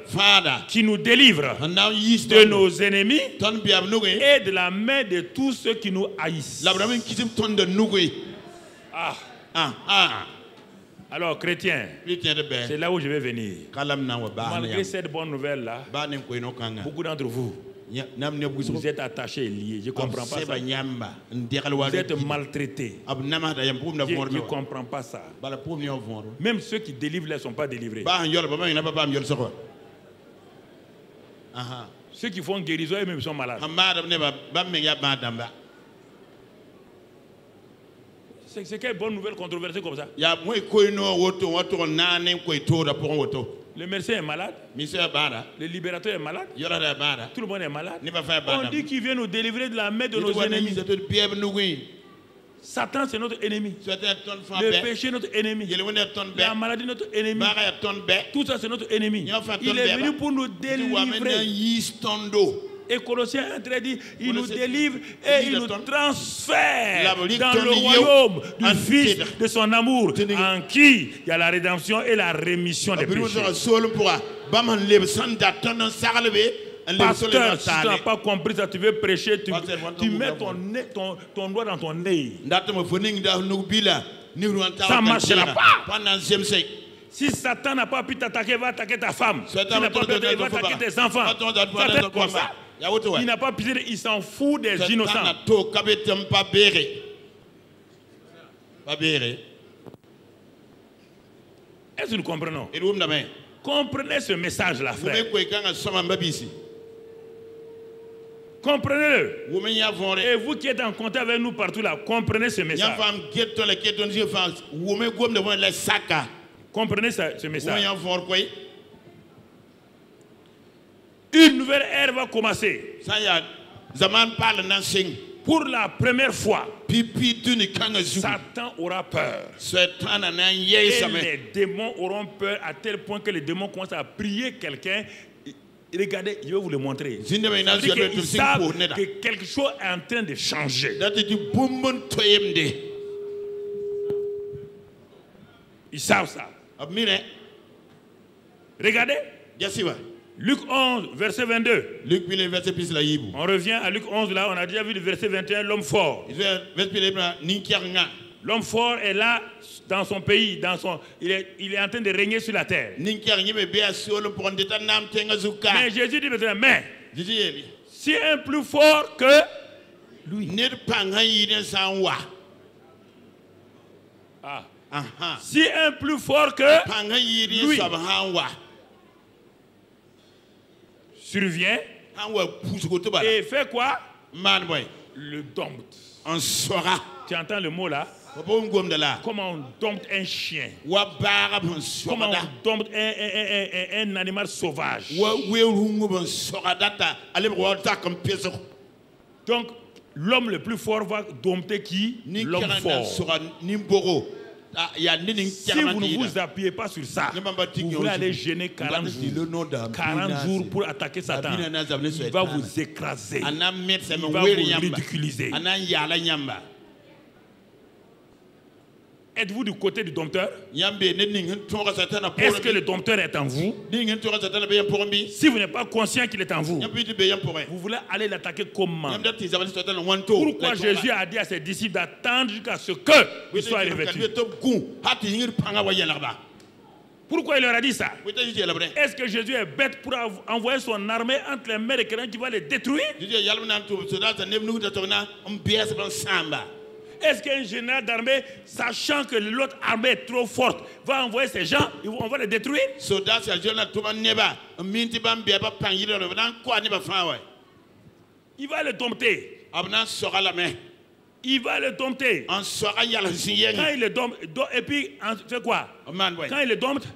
qui nous délivre de nos ennemis et de la main de tous ceux qui nous haïssent. Alors, chrétien, c'est là où je vais venir. Malgré cette bonne nouvelle-là, beaucoup d'entre vous, vous êtes attachés et liés. Je ne comprends pas ça. Vous êtes maltraités. Je ne comprends pas ça. Même ceux qui délivrent ne sont pas délivrés. Ceux qui font guérison, eux-mêmes sont malades. C'est quelle bonne nouvelle controversée comme ça? Le médecin est malade. Le libérateur est malade. Tout le monde est malade. On dit qu'il vient nous délivrer de la main de nos ennemis. Satan, c'est notre ennemi. Le péché, notre ennemi. La maladie, notre ennemi. Tout ça, c'est notre ennemi. Il est venu pour nous délivrer. Et Colossiens 1 dit, il nous délivre et il nous transfère dans le royaume du Fils de son amour, en qui il y a la rédemption et la rémission des péchés. Pasteur, si tu n'as pas compris ça, tu veux prêcher, tu mets ton doigt dans ton nez. Ça ne marchera pas. Si Satan n'a pas pu t'attaquer, il va attaquer ta femme. Si il n'a pas pu il va attaquer tes enfants. Satan, comme ça. Il n'a pas pu dire, il s'en fout des innocents. Est-ce que nous comprenons? Comprenez ce message-là, frère. Comprenez-le. Et vous qui êtes en contact avec nous partout là, comprenez ce message. Comprenez ce message. Une nouvelle ère va commencer. Pour la première fois, Satan aura peur. Et les démons auront peur à tel point que les démons commencent à prier quelqu'un. Regardez, je vais vous le montrer. Ils savent que quelque chose est en train de changer. Ils savent ça. Regardez. Luc 11, verset 22. On revient à Luc 11, là, on a déjà vu le verset 21, l'homme fort. L'homme fort est là dans son pays, il est en train de régner sur la terre. Mais Jésus dit maintenant, mais si un plus fort que lui. Si un plus fort que lui survient et fait quoi? Le dompte. Tu entends le mot là? Comment on dompte un chien? Comment on dompte un animal sauvage? Donc, l'homme le plus fort va dompter qui? L'homme fort. Si vous ne vous appuyez pas sur ça, vous voulez aller gêner 40 jours pour attaquer Satan. Il va vous écraser. Il va vous ridiculiser. Êtes-vous du côté du dompteur? Est-ce que le dompteur est en vous? Si vous n'êtes pas conscient qu'il est en vous, vous voulez aller l'attaquer comment? Pourquoi Jésus a dit à ses disciples d'attendre jusqu'à ce qu'il soit revêtu? Pourquoi il leur a dit ça? Est-ce que Jésus est bête pour envoyer son armée entre les mains de quelqu'un qui va les détruire? Est-ce qu'un général d'armée, sachant que l'autre armée est trop forte, va envoyer ces gens, on va les détruire? Il va les dompter. Il va le dompter. Quand il le dompte, et puis, fait quoi? Quand il le dompte,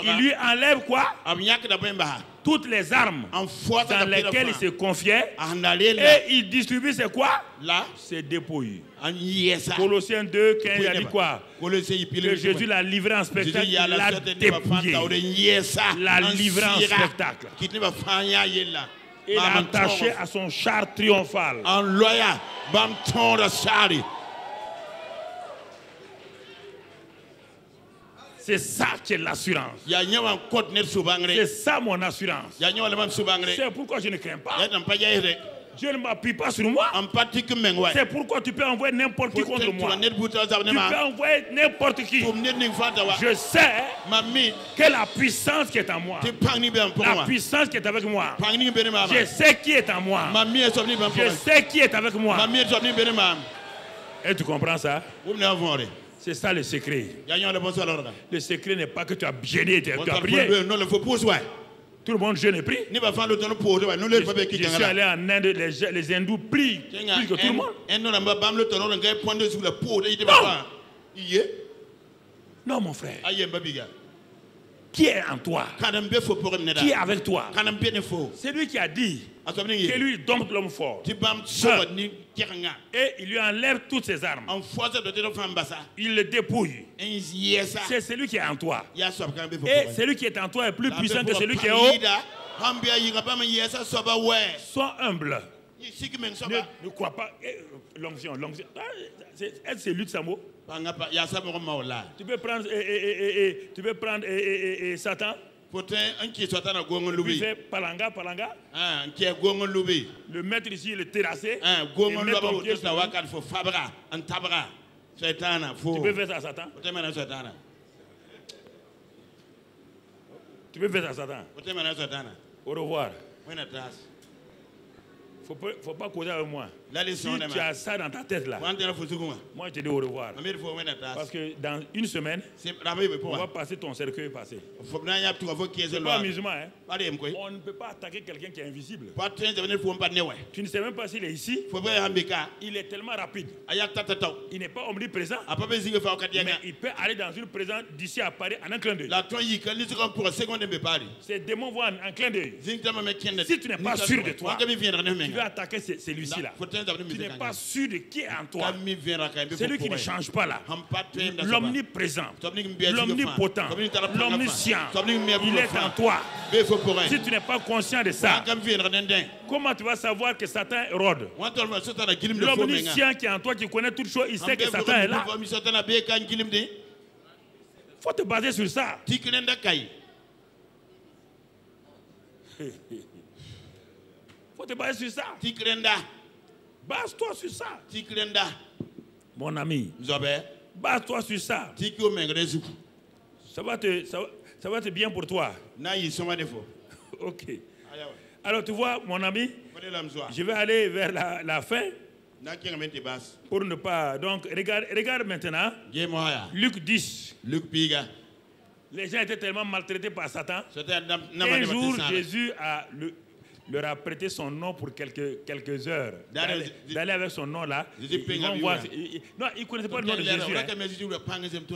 il lui enlève quoi? Toutes les armes dans lesquelles il se confiait. Et il distribue c'est quoi? Ses dépouilles. Colossiens 2, 15, il a dit quoi? Que Jésus l'a livré en spectacle, il l'a dépouillé. L'a livré en spectacle. Et l'a attaché à son char triomphal. C'est ça qui est l'assurance. C'est ça mon assurance. C'est pourquoi je ne crains pas. Dieu ne m'appuie pas sur moi. C'est pourquoi tu peux envoyer n'importe qui contre moi. Tu peux envoyer n'importe qui. Je sais que la puissance qui est en moi, la puissance qui est avec moi, je sais qui est en moi. Je sais qui est avec moi. Et tu comprends ça? C'est ça le secret. Le secret n'est pas que tu as gêné, tu as prié. Tout le monde jeûne et prie. Je suis allé en Inde, les hindous prient plus que tout le monde. Non, mon frère. Qui est en toi? Qui est avec toi? C'est lui qui a dit que lui dompte l'homme fort. Et il lui enlève toutes ses armes. Il le dépouille. C'est celui qui est en toi. Et celui qui est en toi est plus puissant que celui qui est haut. Sois humble. Ne crois pas. L'onction. C'est lui de Samo. Tu peux prendre Satan. Il fait palanga. Le mettre ici, le terrasser. Et mettre ton pied sur lui. Tu peux faire ça à Satan. Tu peux faire ça à Satan. Au revoir. Faut pas causer avec moi. Si tu as ça dans ta tête là, moi je te dis au revoir. Parce que dans une semaine, on va passer ton cercueil passé. C'est pas amusement, hein? On ne peut pas attaquer quelqu'un qui est invisible. Tu ne sais même pas s'il est ici. Il est tellement rapide. Il n'est pas omniprésent. Mais il peut aller dans une présence d'ici à Paris en un clin d'œil. Ces démons voient en clin d'œil. Si tu n'es pas sûr de toi, tu veux attaquer celui-ci là. Tu n'es pas sûr de qui est en toi. Celui qui ne change pas là. L'omniprésent, l'omnipotent, l'omniscient, il est en toi. Si tu n'es pas conscient de ça, comment tu vas savoir que Satan rôde? L'omniscient qui est en toi, qui connaît toutes choses, il sait que Satan est là. Il faut te baser sur ça. Faut te baser sur ça. Base-toi sur ça. Mon ami. Base-toi sur ça. Ça va être bien pour toi. Ok. Alors tu vois, mon ami, je vais aller vers la fin. Pour ne pas... Donc, regarde maintenant. Luc 10. Les gens étaient tellement maltraités par Satan. Un jour, Jésus leur a prêté son nom pour quelques heures. D'aller avec son nom là. Ils vont voir. Non, ils ne connaissaient pas le nom de Jésus.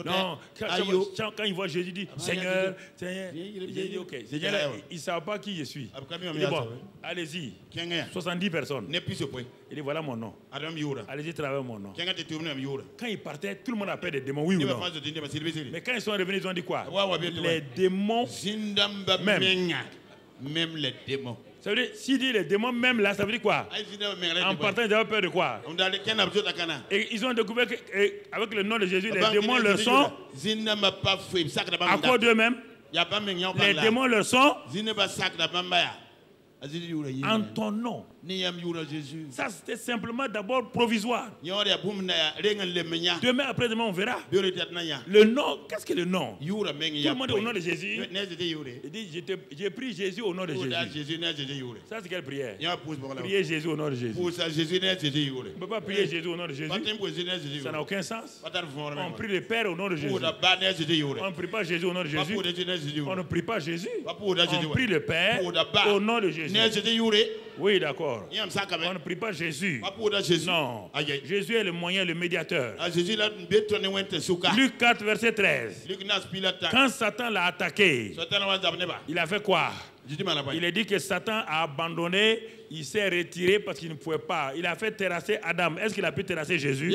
Non, quand ils voient Jésus, ils disent Seigneur, Seigneur. Jésus dit ok. Seigneur, ils ne savent pas qui je suis. Il dit bon, allez-y. 70 personnes. Il dit voilà mon nom. Allez-y, travaillez mon nom. Quand ils partaient, tout le monde appelait des démons, oui ou non? Mais quand ils sont revenus, ils ont dit quoi? Les démons, même les démons. Ça veut dire, s'il dit les démons même là, ça veut dire quoi? En partant, ils avaient peur de quoi? Et ils ont découvert qu'avec le nom de Jésus, les démons leur sont à cause d'eux-mêmes. Les démons leur sont en ton nom. Ça, c'était simplement d'abord provisoire. Demain, après-demain, on verra. Le nom, qu'est-ce que le nom? Tout le monde est au nom de Jésus. Il dit, j'ai pris Jésus au nom de Jésus. Ça, c'est quelle prière? Prier Jésus au nom de Jésus. On ne peut pas prier Jésus au nom de Jésus. Ça n'a aucun sens. On prie le Père au nom de Jésus. On ne prie pas Jésus au nom de Jésus. On ne prie pas Jésus. On prie le Père au nom de Jésus. Oui, d'accord. On ne prie pas Jésus. Non. Jésus est le moyen, le médiateur. Luc 4, verset 13. Quand Satan l'a attaqué, il a fait quoi? Il a dit que Satan a abandonné, il s'est retiré parce qu'il ne pouvait pas. Il a fait terrasser Adam. Est-ce qu'il a pu terrasser Jésus?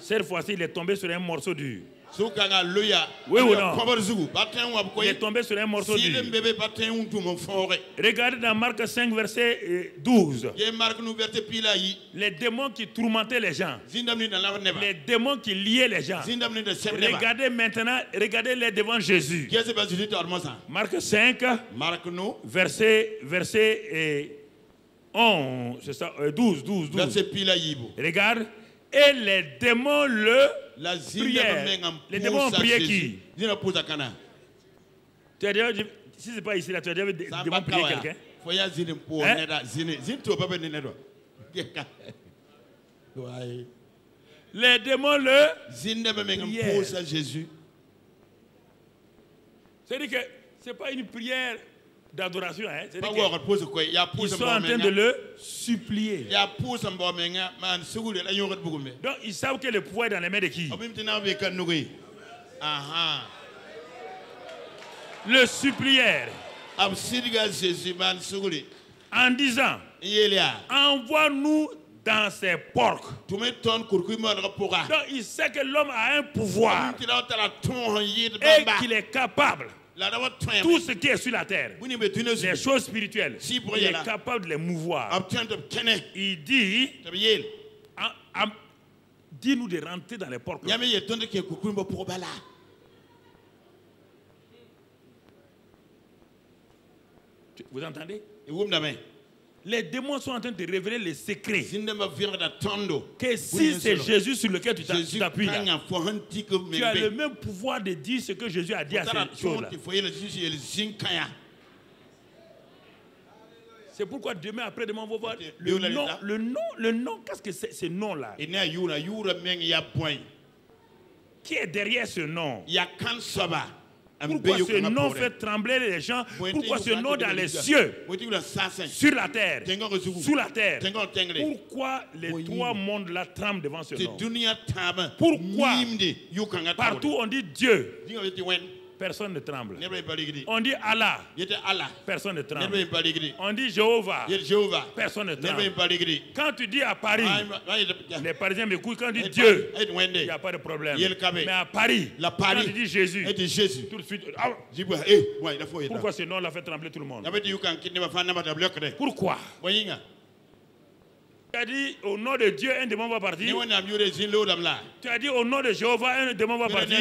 Cette fois-ci, il est tombé sur un morceau dur. Oui ou non? Il est tombé sur un morceau dur. Regardez dans Marc 5, verset 12. Les démons qui tourmentaient les gens. Les démons qui liaient les gens. Regardez maintenant, regardez-les devant Jésus. Marc 5, verset 11, c'est ça, 12. Regarde. Et les démons prièrent. Les démons ont prié qui? Tu as déjà, si ce n'est pas ici, là, tu as déjà vu des démons prier quelqu'un? Les démons prièrent. Jésus. C'est-à-dire que ce n'est pas une prière d'adoration, hein? Ils sont en train de le supplier. Donc ils savent que le pouvoir est dans les mains de qui? Le supplière en disant envoie-nous dans ces porcs. Donc il sait que l'homme a un pouvoir et qu'il est capable. Tout ce qui est sur la terre, les choses spirituelles, il est capable de les mouvoir. Il dit, dis-nous de rentrer dans les portes. Vous entendez? Les démons sont en train de révéler les secrets. Que si c'est Jésus sur lequel tu t'appuies là, tu as le même pouvoir de dire ce que Jésus a dit à ces choses-là. C'est pourquoi demain, après-demain, on va voir le nom, qu'est-ce que c'est ce nom-là? Qui est derrière ce nom? Pourquoi ce nom fait trembler les gens? Pourquoi ce nom dans les cieux, sur la terre, sous la terre? Pourquoi les trois mondes-là tremblent devant ce nom? Pourquoi partout on dit Dieu, personne ne tremble? On dit Allah, personne ne tremble. On dit Jéhovah, personne ne tremble. Quand tu dis à Paris, les Parisiens m'écoutent, quand tu dis Dieu, il n'y a pas de problème. Mais à Paris, quand tu dis Jésus, tout de suite, pourquoi ce nom-là fait trembler tout le monde? Pourquoi? Tu as dit au nom de Dieu, un démon va partir. Tu as dit au nom de Jéhovah, un démon va partir.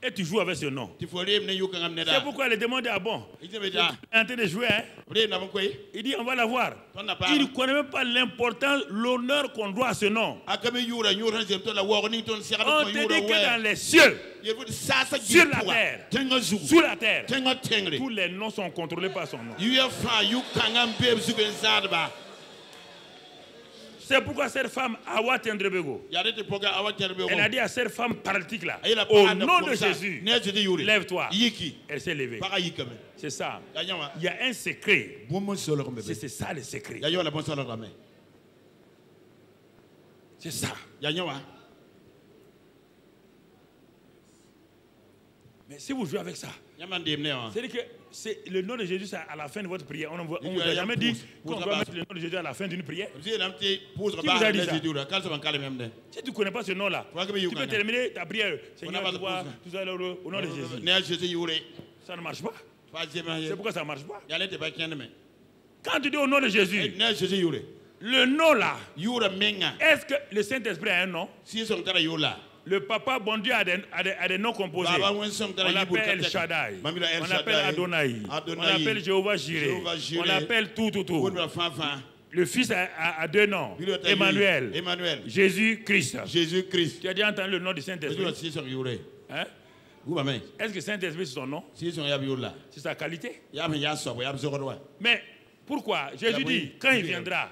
Et tu joues avec ce nom. C'est pourquoi les démons disent, ah bon, il est en train de jouer, hein? Il dit, on va l'avoir. Il ne connaît même pas l'importance, l'honneur qu'on doit à ce nom. On te dit que dans les cieux, sur la terre, sous la terre, tous les noms sont contrôlés par son nom. C'est pourquoi cette femme, Awa Tendrebego, elle a dit à cette femme paralytique là, au nom de Jésus, lève-toi. Elle s'est levée. C'est ça. Il y a un secret. C'est ça le secret. C'est ça. Mais si vous jouez avec ça, c'est-à-dire que le nom de Jésus, c'est à la fin de votre prière. On ne vous a jamais dit qu'on doit mettre le nom de Jésus à la fin d'une prière. Qui vous a dit ça? Si tu ne connais pas ce nom-là, tu peux terminer ta prière. Seigneur, tu vois, tout à l'heure, au nom de Jésus. Ça ne marche pas. C'est pourquoi ça ne marche pas. Quand tu dis au nom de Jésus, le nom là, est-ce que le Saint-Esprit a un nom? Le papa bon Dieu a des noms composés. On appelle El Shaddai, on appelle Adonai, on appelle Jéhovah Jireh, on appelle tout. Le Fils a deux noms, Emmanuel, Jésus-Christ. Tu as déjà entendu le nom du Saint-Esprit? Hein? Est-ce que Saint-Esprit c'est son nom? C'est sa qualité? Mais pourquoi? Jésus dit, quand il viendra,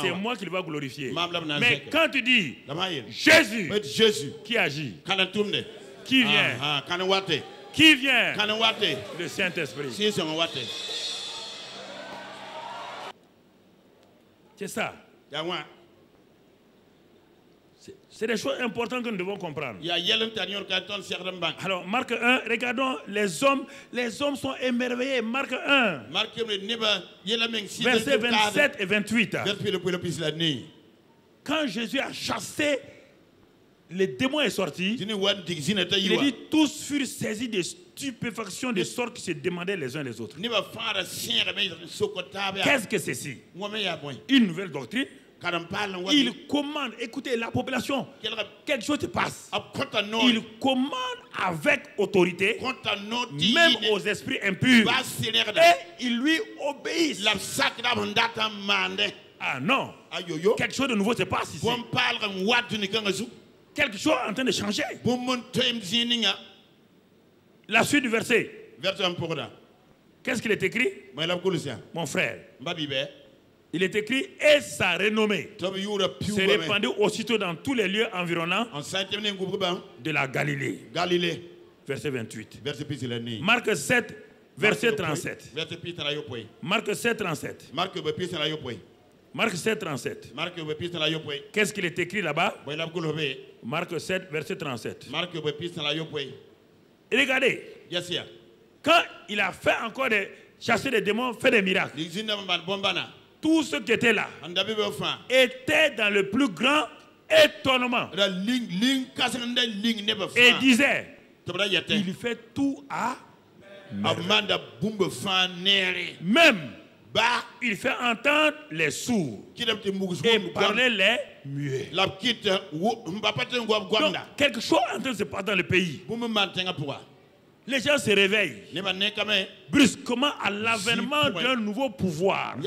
c'est moi qui va glorifier. Mais quand tu dis Jésus, qui agit? Qui vient? Qui vient? Le Saint-Esprit. C'est ça. C'est des choses importantes que nous devons comprendre. Alors, Marc 1, regardons les hommes sont émerveillés. Marc 1, versets 27 et 28. Quand Jésus a chassé, les démons est sorti. Il a dit, tous furent saisis de stupéfaction de sorte qu'ils se demandaient les uns les autres. Qu'est-ce que c'est ci? Une nouvelle doctrine. Il commande, écoutez, la population, quelque chose se passe. Il commande avec autorité, même aux esprits impurs, et ils lui obéissent. Ah non, quelque chose de nouveau se passe ici. Quelque chose est en train de changer. La suite du verset. Qu'est-ce qu'il est écrit? Mon frère. Il est écrit, et sa renommée s'est répandue aussitôt dans tous les lieux environnants de la Galilée. Verset 28. Marc 7, verset 37. Marc 7, 37. Marc 7, 37. Qu'est-ce qu'il est écrit là-bas? Marc 7, verset 37. Et regardez, quand il a fait encore chasser des démons, fait des miracles, tous ceux qui étaient là étaient dans le plus grand étonnement et disaient, il fait tout à même il fait entendre les sourds et parler les muets. Donc, quelque chose est en train de se passer dans le pays. Les gens se réveillent brusquement à l'avènement d'un nouveau pouvoir,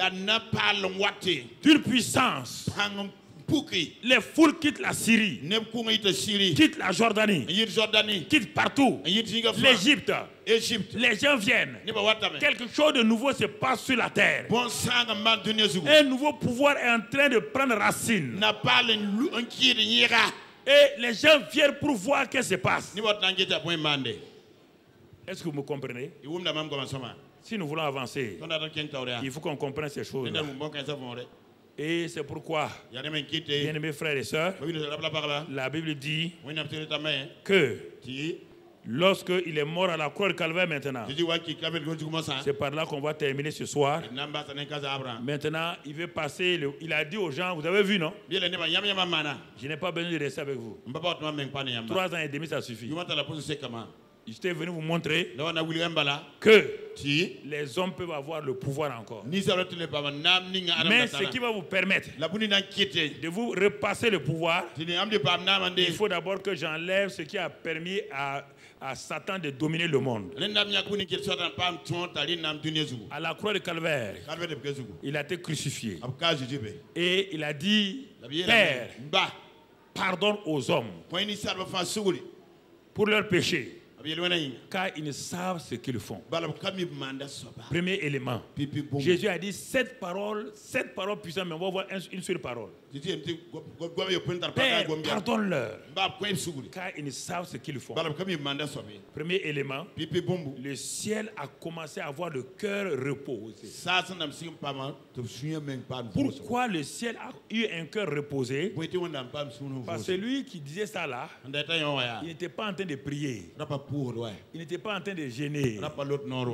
d'une puissance Les foules quittent la Syrie, quittent la Jordanie, quittent partout l'Égypte. Les gens viennent. Quelque chose de nouveau se passe sur la terre. Un nouveau pouvoir est en train de prendre racine. Et les gens viennent pour voir ce qui se passe. Est-ce que vous me comprenez? Si nous voulons avancer, il faut qu'on comprenne ces choses. Et c'est pourquoi, bien-aimés frères et sœurs, la Bible dit que lorsqu'il est mort à la croix de Calvaire maintenant, c'est par là qu'on va terminer ce soir. Maintenant, il veut passer, il a dit aux gens, vous avez vu, non? Je n'ai pas besoin de rester avec vous. 3 ans et demi, ça suffit. J'étais venu vous montrer que les hommes peuvent avoir le pouvoir encore. Mais ce qui va vous permettre de vous repasser le pouvoir, il faut d'abord que j'enlève ce qui a permis à Satan de dominer le monde. À la croix de Calvaire, il a été crucifié. Et il a dit, Père, pardonne aux hommes pour leurs péchés, car ils ne savent ce qu'ils font. Premier élément. Jésus a dit 7 paroles puissantes, mais on va voir une seule parole. Père, pardonne-leur, car ils ne savent ce qu'ils font. Premier élément. Le ciel a commencé à avoir le cœur reposé. Pourquoi le ciel a eu un cœur reposé? Parce que lui qui disait ça là, il n'était pas en train de prier. Il n'était pas en train de gêner.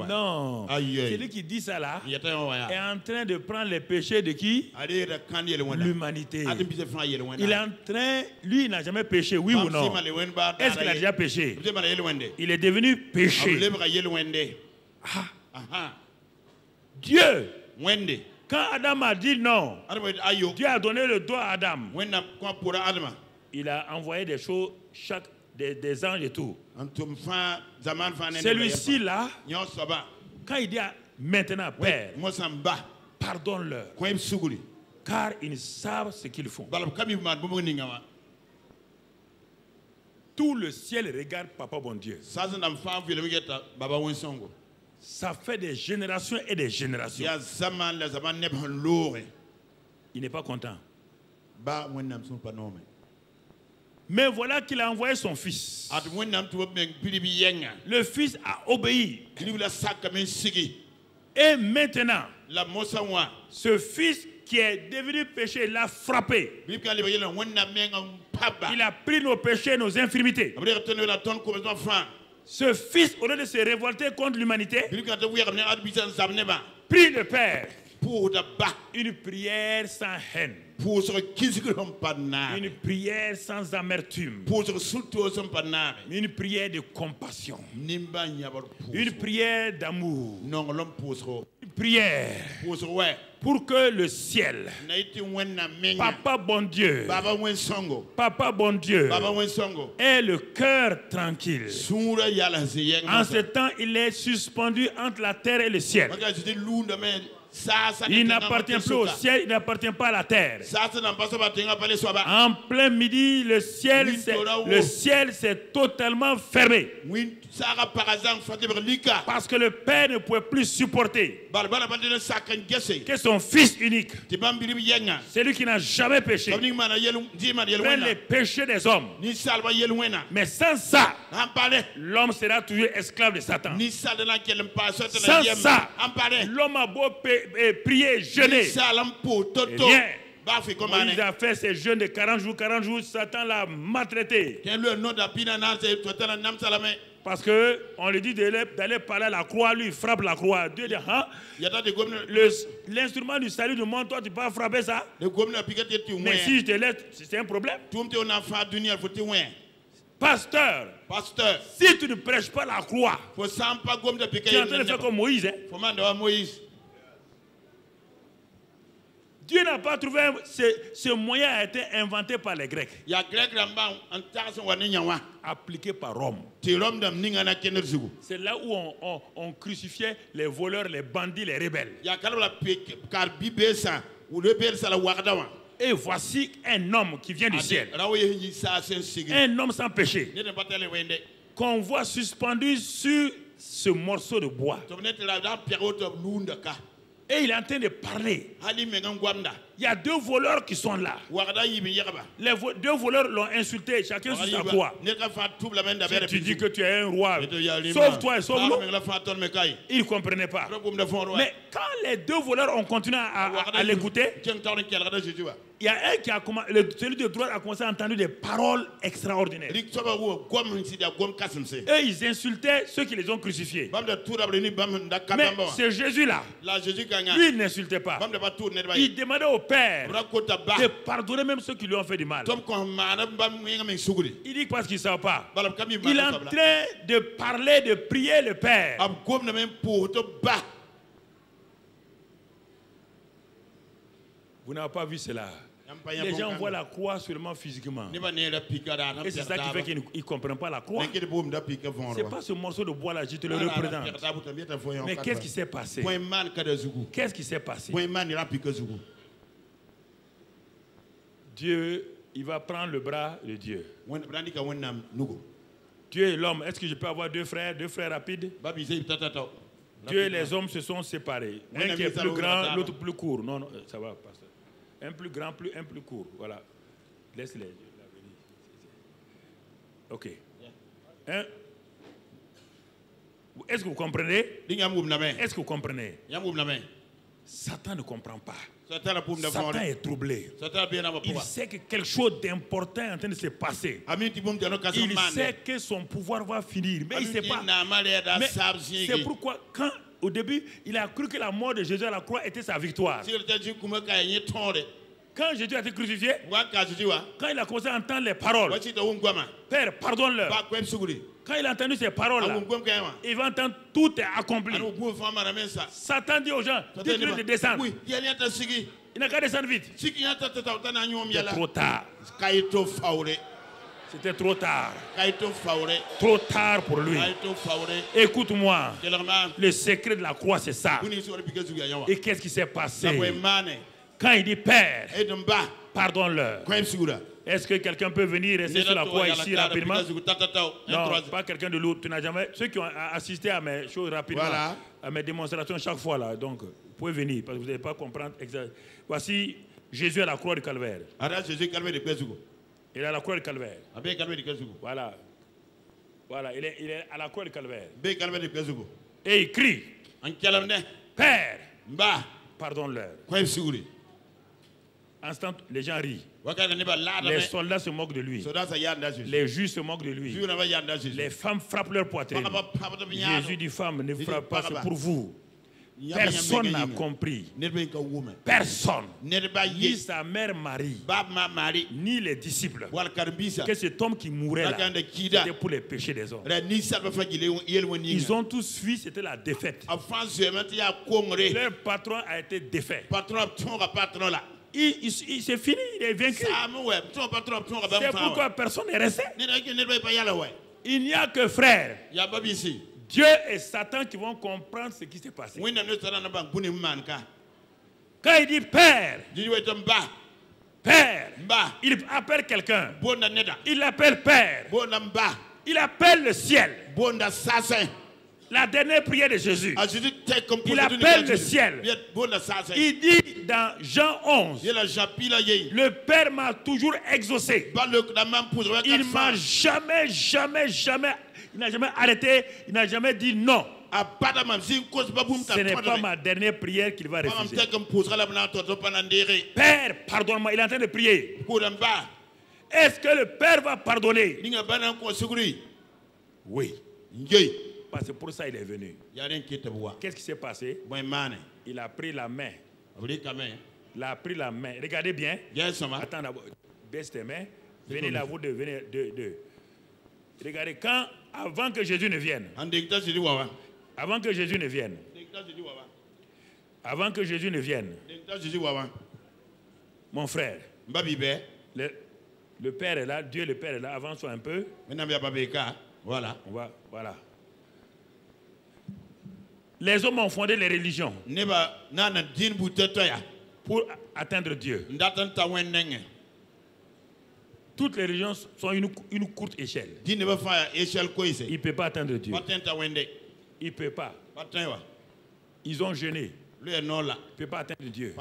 Non. Celui qui dit ça là est en train de prendre les péchés de qui? L'humanité. Il est en train, lui il n'a jamais péché, oui ou non? Est-ce qu'il a déjà péché? Il est devenu péché. Dieu, quand Adam a dit non, Dieu a donné le droit à Adam. Il a envoyé des choses, des anges et tout. Celui-ci là, quand il dit maintenant, Père, pardonne-leur, car ils ne savent ce qu'ils font. Tout le ciel regarde Papa bon Dieu. Ça fait des générations et des générations. Il n'est pas content. Mais voilà qu'il a envoyé son fils. Le fils a obéi. Et maintenant, ce fils qui est devenu péché l'a frappé. Il a pris nos péchés, nos infirmités. Ce fils, au lieu de se révolter contre l'humanité, prie le Père. Une prière sans haine. Une prière sans amertume. Une prière de compassion. Une prière d'amour. Une prière pour que le ciel, Papa bon Dieu, ait le cœur tranquille. En ce temps, il est suspendu entre la terre et le ciel. Il n'appartient plus au ciel, il n'appartient pas à la terre. En plein midi, le ciel s'est totalement fermé. Parce que le Père ne pouvait plus supporter que son Fils unique, celui qui n'a jamais péché, prenne les péchés des hommes. Mais sans ça, l'homme sera toujours esclave de Satan. Sans ça, l'homme a beau prier, jeûner, rien. Il a fait ces jeûnes de 40 jours, Satan l'a maltraité. Parce qu'on lui dit d'aller parler à la croix, lui il frappe la croix. Dieu dit, hein? L'instrument du salut du monde, toi tu peux frapper ça? Mais si je te laisse, c'est un problème. Pasteur, si tu ne prêches pas la croix, tu es en train de faire comme Moïse. Dieu n'a pas trouvé ce moyen a été inventé par les Grecs. Appliqué par Rome. C'est là où on crucifiait les voleurs, les bandits, les rebelles. Et voici un homme qui vient du ciel. Un homme sans péché. Qu'on voit suspendu sur ce morceau de bois. Et il est en train de parler. Il y a deux voleurs qui sont là. Les deux voleurs l'ont insulté, chacun sur sa croix. Tu dis que tu es un roi. Sauve-toi et sauve-nous. Il ne comprenait pas. Mais quand les deux voleurs ont continué à l'écouter, il y a un qui a commencé, celui de droite a commencé à entendre des paroles extraordinaires. Et ils insultaient ceux qui les ont crucifiés. Mais c'est Jésus-là. Lui, il n'insultait pas. Il demandait au Père de pardonner même ceux qui lui ont fait du mal. Il dit parce qu'il ne savent pas. Il est en train de parler, de prier le Père. Vous n'avez pas vu cela. Les gens voient la croix seulement physiquement. Et c'est ça qui fait qu'ils ne comprennent pas la croix. Ce n'est pas ce morceau de bois là, je te le représente. Mais qu'est-ce qui s'est passé? Qu'est-ce qui s'est passé? Dieu, il va prendre le bras de Dieu. Dieu et l'homme, est-ce que je peux avoir deux frères rapides? Dieu et les hommes se sont séparés. Un qui est plus grand, l'autre plus court. Non, non, ça va passer. Un plus grand, un plus court. Voilà. Laisse-les. Ok. Est-ce que vous comprenez? Est-ce que vous comprenez? Satan ne comprend pas. Satan est troublé. Il sait que quelque chose d'important est en train de se passer. Il sait que son pouvoir va finir. Mais il ne sait pas. Mais c'est pourquoi, quand au début, il a cru que la mort de Jésus à la croix était sa victoire. Quand Jésus a été crucifié, quand il a commencé à entendre les paroles, Père, pardonne-leur. Quand il a entendu ces paroles-là, il va entendre tout est accompli. Satan dit aux gens, dites-lui de descendre. Il n'a qu'à descendre vite. C'était trop tard. C'était trop tard. Trop tard pour lui. Écoute-moi. Le secret de la croix, c'est ça. Et qu'est-ce qui s'est passé? Quand il dit Père, pardonne-leur. Est-ce que quelqu'un peut venir rester sur la croix ici rapidement? Non, pas quelqu'un de l'autre. Tu n'as jamais. Ceux qui ont assisté à mes choses rapidement, à mes démonstrations chaque fois là. Donc, vous pouvez venir parce que vous n'allez pas comprendre exactement. Voici Jésus à la croix du Calvaire. Il est à la croix du Calvaire. Voilà. Voilà, il est à la croix du Calvaire. Et il crie. Père, pardonne-leur. Instant, les gens rient. Les soldats se moquent de lui. Les juges se moquent de lui. Les femmes frappent leur poitrine. Jésus dit, femme, ne frappe pas, c'est pour vous. Personne n'a compris. Personne. Ni sa mère Marie, ni les disciples, que cet homme qui mourait là, c'était pour les péchés des hommes. Ils ont tous fui, c'était la défaite. Leur patron a été défait. C'est fini, il est vaincu. C'est pourquoi personne n'est resté. Il n'y a que frère. Dieu et Satan qui vont comprendre ce qui s'est passé. Quand il dit Père, Père, il appelle quelqu'un. Il appelle Père. Il appelle le ciel. La dernière prière de Jésus. Il appelle le ciel. Il dit dans Jean 11, le Père m'a toujours exaucé. Il m'a jamais, il n'a jamais arrêté, il n'a jamais dit non. Ce n'est pas ma dernière prière qu'il va refuser. Père, pardonne-moi. Il est en train de prier. Est-ce que le Père va pardonner? Oui. C'est pour ça qu'il est venu. Qu'est-ce qui s'est passé? Il a pris la main. Il a pris la main. Regardez bien. Attends d'abord. Baisse tes mains. Venez là, vous devenez deux. Regardez, avant que Jésus ne vienne. Avant que Jésus ne vienne. Avant que Jésus ne vienne. Mon frère. Le Père est là. Dieu le Père est là. Avance-toi un peu. Voilà. Voilà. Les hommes ont fondé les religions. pour atteindre Dieu. Toutes les religions sont une courte échelle. Il ne peut pas atteindre Dieu. Il ne peut pas. Ils ont jeûné. Il ne peut pas atteindre Dieu.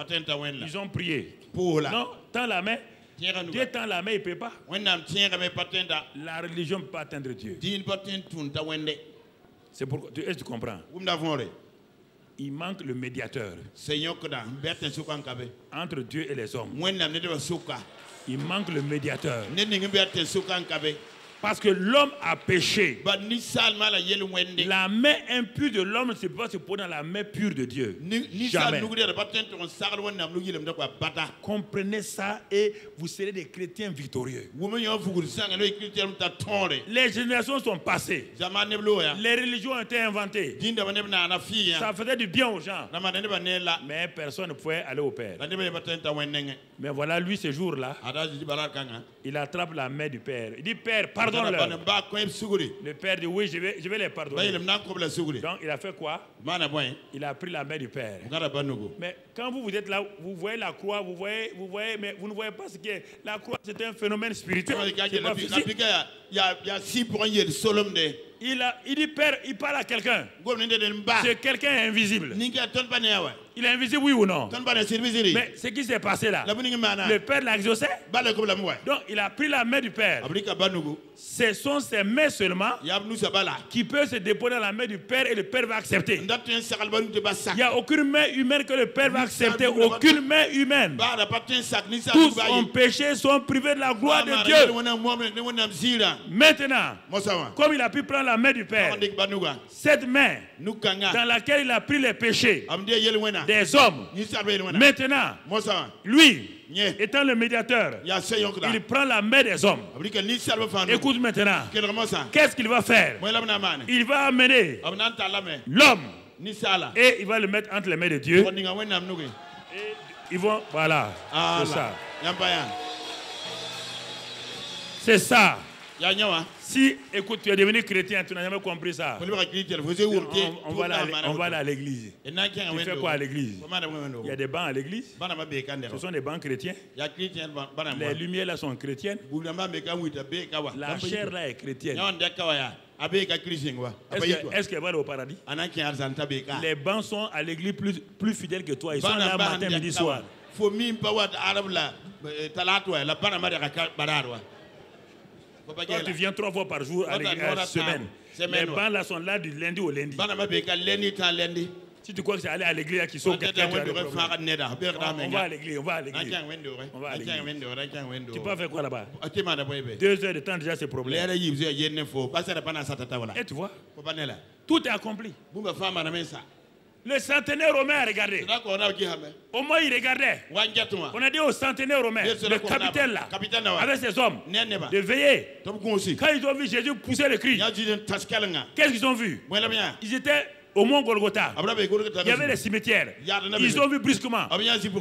Ils ont prié. Non, tends la main. Dieu tend la main, il ne peut pas. La religion ne peut pas atteindre Dieu. C'est pourquoi, est-ce que tu comprends? Il manque le médiateur entre Dieu et les hommes. Il manque le médiateur. Parce que l'homme a péché. La main impure de l'homme ne peut pas se poser dans la main pure de Dieu. Jamais. Comprenez ça et vous serez des chrétiens victorieux. Les générations sont passées. Les religions ont été inventées. Ça faisait du bien aux gens. Mais personne ne pouvait aller au Père. Mais voilà, lui, ce jour-là, il attrape la main du Père. Il dit, Père, pardonne-leur. Le Père dit, oui, je vais les pardonner. Donc, il a fait quoi? Il a pris la main du Père. Mais quand vous êtes là, vous voyez la croix, vous voyez, mais vous ne voyez pas ce qui est. La croix, c'est un phénomène spirituel. Il dit, Père, il parle à quelqu'un. C'est quelqu'un invisible. Il est invisible, oui ou non? Mais ce qui s'est passé là, le Père l'a exaucé. Donc il a pris la main du Père. Ce sont ses mains seulement qui peuvent se déposer dans la main du Père et le Père va accepter. Il n'y a aucune main humaine que le Père va accepter. Aucune main humaine. Tous ont péché, sont privés de la gloire de Dieu. Maintenant, comme il a pu prendre la main du Père, cette main dans laquelle il a pris les péchés des hommes, maintenant, lui, étant le médiateur, il prend la main des hommes. Écoute maintenant, qu'est-ce qu'il va faire? Il va amener l'homme et il va le mettre entre les mains de Dieu. Et ils vont, voilà, c'est ça. C'est ça. Si, écoute, tu es devenu chrétien, tu n'as jamais compris ça. On va aller à l'église. Tu fais quoi à l'église? Il y a des bancs à l'église. Ce sont des bancs chrétiens. Les lumières là sont chrétiennes. La chair là est chrétienne. Est-ce qu'elle va aller au paradis? Les bancs sont à l'église plus fidèles que toi. Ils sont là matin, midi, soir. Quand tu viens 3 fois par jour à la semaine, les bancs là sont là du lundi au lundi. Si tu crois que c'est aller à l'église qui sont quelqu'un, on va à l'église, on va à l'église. Tu peux faire quoi là-bas? 2 heures de temps déjà, c'est problème. Et tu vois, tout est accompli. Le centenaire romain a regardé. Au moins il regardait. On a dit au centenaire romain, le capitaine là, avec ses hommes, de veiller. Quand ils ont vu Jésus pousser le cri, qu'est-ce qu'ils ont vu? Ils étaient au mont Golgotha. Il y avait les cimetières. Ils ont vu brusquement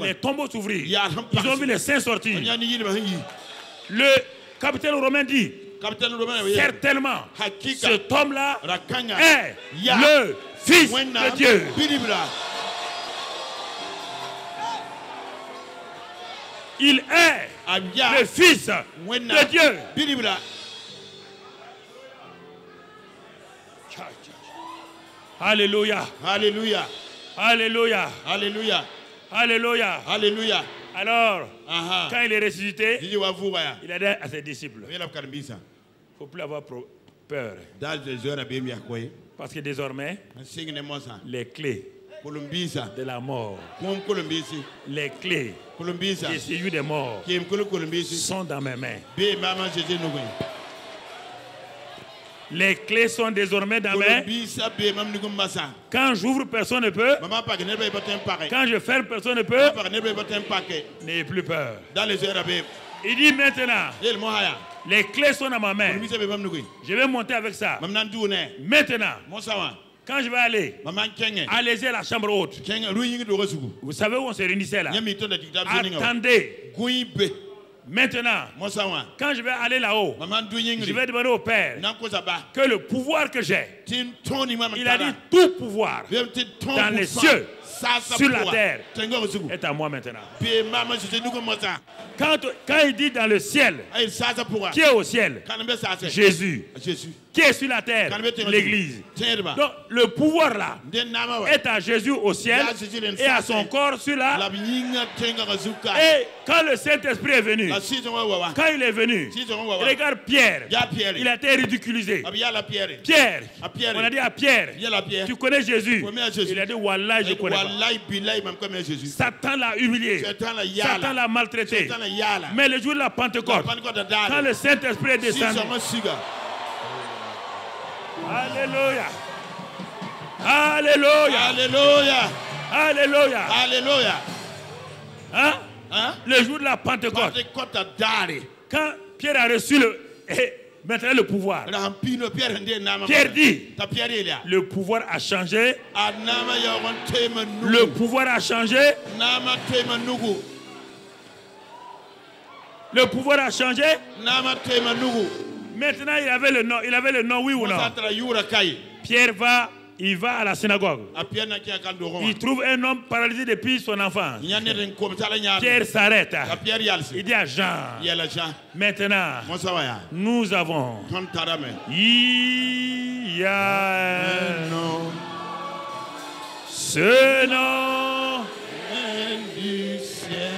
les tombeaux s'ouvrir. Ils ont vu les saints sortir. Le capitaine romain dit, certainement, cet homme-là est le Fils de Dieu. Il est le Fils de Dieu. Alléluia. Alléluia. Alléluia. Alléluia. Alléluia. Alléluia. Alors, quand il est ressuscité, il a dit à ses disciples, il ne faut plus avoir peur. Parce que désormais, les clés de la mort, les clés des séjours des morts sont dans mes mains. Les clés sont désormais dans mes mains. Quand j'ouvre, personne ne peut. Quand je ferme, personne ne peut. N'ayez plus peur. Il dit maintenant, les clés sont dans ma main. Je vais monter avec ça. Maintenant, quand je vais aller, allez-y à la chambre haute. Vous savez où on se réunissait là? Attendez. Maintenant, quand je vais aller là-haut, je vais demander au Père que le pouvoir que j'ai Il a dit tout pouvoir dans les cieux, sur la terre, est à moi maintenant. Quand il dit dans le ciel, qui est au ciel? Jésus. Qui est sur la terre? L'église. Donc le pouvoir là est à Jésus au ciel et à son corps sur la terre. Et quand le Saint-Esprit est venu, quand il est venu, regarde Pierre, il a été ridiculisé. Pierre, on a dit à Pierre, tu connais Jésus? Il a dit Wallah, je connais pas. Satan l'a humilié, Satan l'a maltraité. Mais le jour de la Pentecôte, quand le Saint-Esprit est descendu, Alléluia. Alléluia. Alléluia. Alléluia. Alléluia. Hein? Le jour de la Pentecôte, quand Pierre a reçu maintenant le pouvoir, Pierre dit, le pouvoir a changé. Le pouvoir a changé. Le pouvoir a changé. Maintenant, il avait le nom, oui ou non? Pierre il va à la synagogue. Il trouve un homme paralysé depuis son enfance. Pierre s'arrête. Il dit à Jean, maintenant, nous avons, il y a un nom, ce nom du ciel,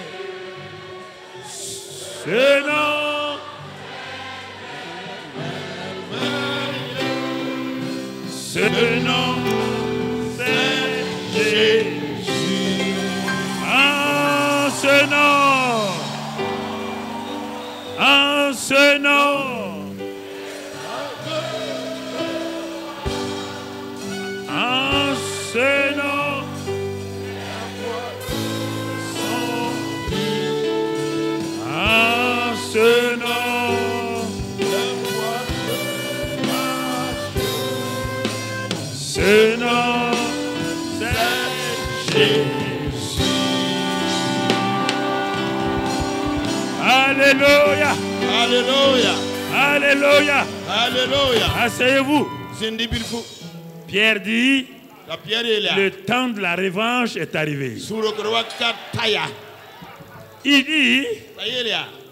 ce nom. Ce nom, c'est Jésus. En ce nom, en ce nom, en ce nom, en ce nom. Ce nom, c'est Jésus. Alléluia. Alléluia. Alléluia. Alléluia. Asseyez-vous. Pierre dit, le temps de la revanche est arrivé. Il dit,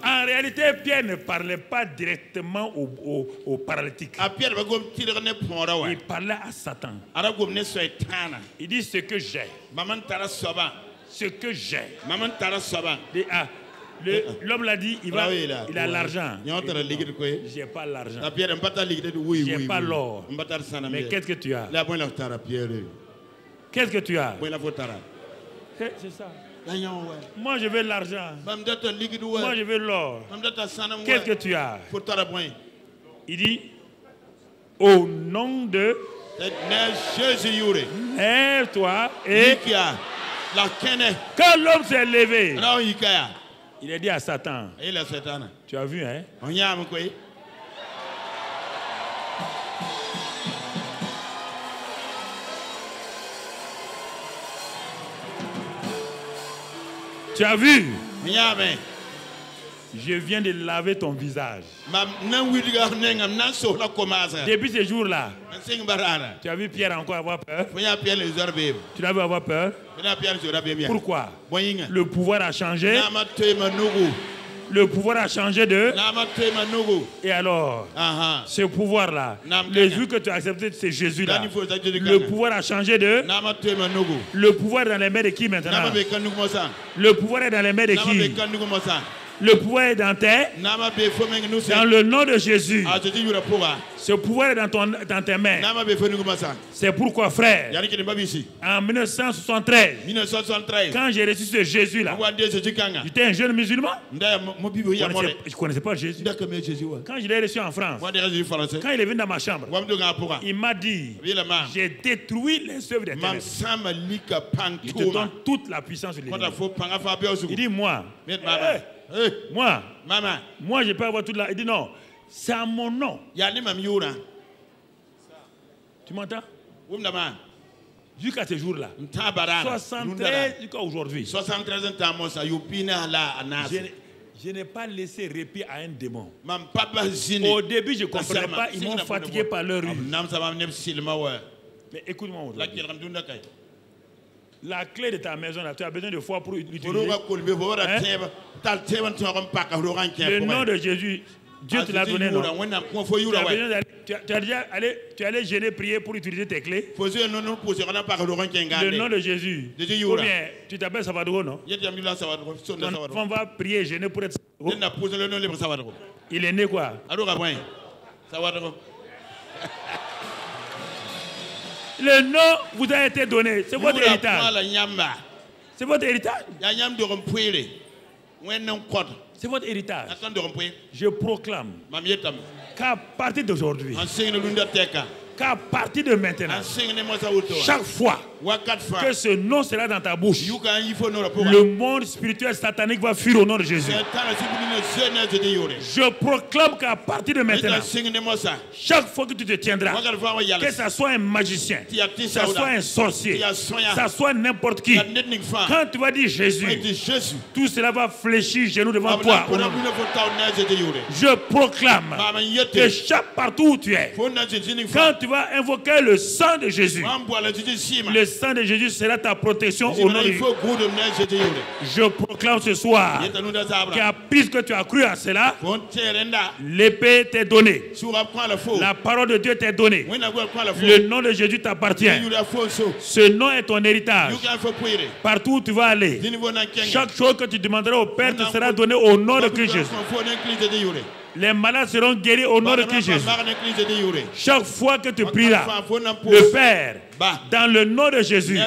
en réalité, Pierre ne parlait pas directement au paralytique. Il parlait à Satan. Il dit ce que j'ai. Ce que j'ai. L'homme l'a dit, il a l'argent. J'ai pas l'argent. J'ai pas l'or. Mais qu'est-ce que tu as? Qu'est-ce que tu as? C'est ça. Moi je veux l'argent. Moi je veux l'or. Qu'est-ce que tu as? Il dit au nom de lève-toi et quand l'homme s'est levé, il a dit à Satan, tu as vu, hein? Tu as vu? Je viens de laver ton visage. Depuis ce jour-là, tu as vu Pierre encore avoir peur? Tu l'as vu avoir peur? Pourquoi? Le pouvoir a changé. Le pouvoir a changé de... Et alors, ce pouvoir-là, le Jésus que tu as accepté, c'est Jésus-là. Le pouvoir a changé de... Le pouvoir est dans les mains de qui maintenant? Le pouvoir est dans les mains de qui? Le pouvoir est dans dans le nom de Jésus. Ce pouvoir est dans tes mains. C'est pourquoi, frère, en 1973, quand j'ai reçu ce Jésus-là, j'étais un jeune musulman. Je ne connaissais pas Jésus. Quand je l'ai reçu en France, quand il est venu dans ma chambre, il m'a dit, j'ai détruit les œuvres des ténèbres. Je te donne toute la puissance de l'ennemi. Il dit, moi, je peux avoir toute la... Il dit non, c'est à mon nom. Tu m'entends? Jusqu'à ce jour-là, 73 jusqu'à aujourd'hui, Je n'ai pas laissé répit à un démon. Au début, je ne comprenais pas. Ils m'ont fatigué par leur rue. Mais écoute-moi. La clé de ta maison, là, tu as besoin de foi pour l'utiliser. Le nom de Jésus, Dieu te l'a donné. Non? Tu as déjà allé gêner, prier pour utiliser tes clés. Le nom de Jésus. Ou bien, tu t'appelles Savadro, non? Ton enfant va prier et gêner pour être Savadro. Il est né quoi? Le nom vous a été donné. C'est votre héritage. C'est votre héritage. C'est votre héritage. Je proclame qu'à partir d'aujourd'hui, qu'à partir de maintenant, chaque fois que ce nom sera dans ta bouche, le monde spirituel satanique va fuir au nom de Jésus. Je proclame qu'à partir de maintenant, chaque fois que tu te tiendras, que ce soit un magicien, que ce soit un sorcier, que ce soit n'importe qui, quand tu vas dire Jésus, tout cela va fléchir genou devant toi. Je proclame que partout où tu es, quand tu vas invoquer le sang de Jésus, le sang de Jésus sera ta protection au nom de Jésus. Je proclame ce soir que puisque tu as cru à cela, l'épée t'est donnée. La parole de Dieu t'est donnée. Le nom de Jésus t'appartient. Ce nom est ton héritage. Partout où tu vas aller, chaque chose que tu demanderas au Père te sera donnée au nom de Christ Jésus. Les malades seront guéris au nom de Christ Jésus. Chaque fois que tu prieras, le Père, dans le nom de Jésus,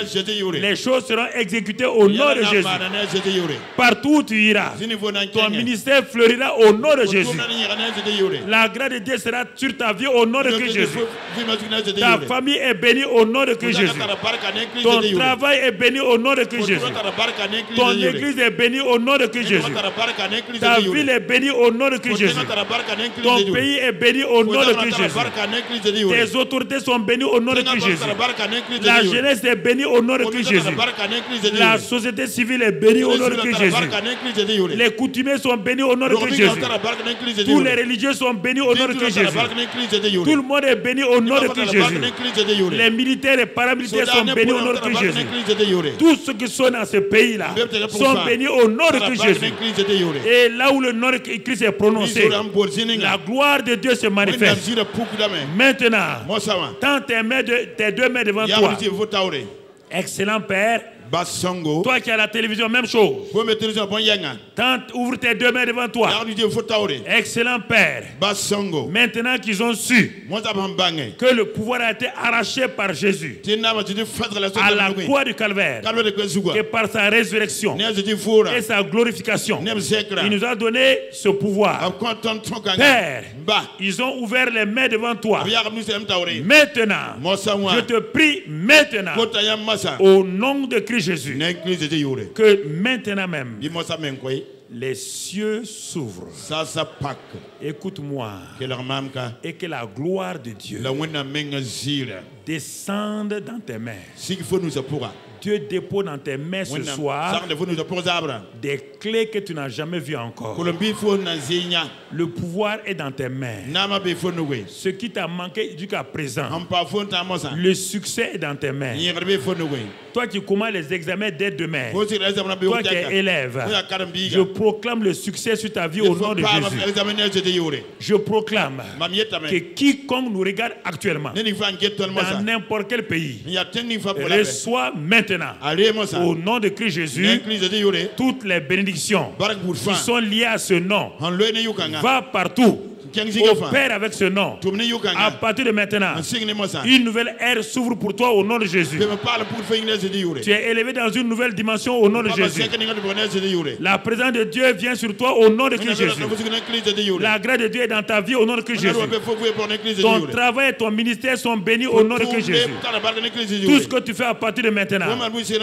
les choses seront exécutées au nom de Jésus. Partout où tu iras, ton ministère fleurira au nom de Jésus. La grâce de Dieu sera sur ta vie au nom de Christ Jésus. Ta famille est bénie au nom de Christ Jésus. Ton travail est béni au nom de Christ Jésus. Ton église est bénie au nom de Christ Jésus. Ta ville est bénie au nom de Christ Jésus. Ton pays est béni au nom de Christ Jésus. Tes autorités sont bénies au nom de Christ Jésus. La jeunesse est bénie au nom de Christ Jésus. La société civile est bénie au nom de Christ Jésus. Les coutumiers sont bénis au nom de Christ Jésus. Tous les religieux sont bénis au nom de Christ Jésus. Tout le monde est béni au nom de Christ Jésus. Les militaires et paramilitaires sont bénis au nom de Christ Jésus. Tous ceux qui sont dans ce pays-là sont bénis au nom de Christ Jésus. Et là où le nom de Christ est prononcé, la gloire de Dieu se manifeste. Maintenant, tends tes deux mains devant toi. Excellent Père. Toi qui as la télévision, même chose. Ouvre tes deux mains devant toi. Excellent Père. Maintenant qu'ils ont su que le pouvoir a été arraché par Jésus à la croix du Calvaire, que par sa résurrection et sa glorification, il nous a donné ce pouvoir. Père, ils ont ouvert les mains devant toi. Maintenant, je te prie maintenant, au nom de Christ Jésus, que maintenant même les cieux s'ouvrent. Écoute-moi. Et que la gloire de Dieu descende dans tes mains. Dieu dépose dans tes mains ce soir des clés que tu n'as jamais vues encore. Le pouvoir est dans tes mains. Ce qui t'a manqué jusqu'à présent, le succès est dans tes mains. Toi qui commences les examens dès demain, toi qui es élève, je proclame le succès sur ta vie au nom de Jésus. Je proclame que quiconque nous regarde actuellement, dans n'importe quel pays, reçoit maintenant, au nom de Christ Jésus, toutes les bénédictions qui sont liées à ce nom. Va partout. Opère avec ce nom. À partir de maintenant, une nouvelle ère s'ouvre pour toi au nom de Jésus. Tu es élevé dans une nouvelle dimension au nom de Jésus. La présence de Dieu vient sur toi au nom de Christ Jésus. La grâce de Dieu est dans ta vie au nom de Christ Jésus. Ton travail et ton ministère sont bénis au nom de Christ Jésus. Tout ce que tu fais à partir de maintenant,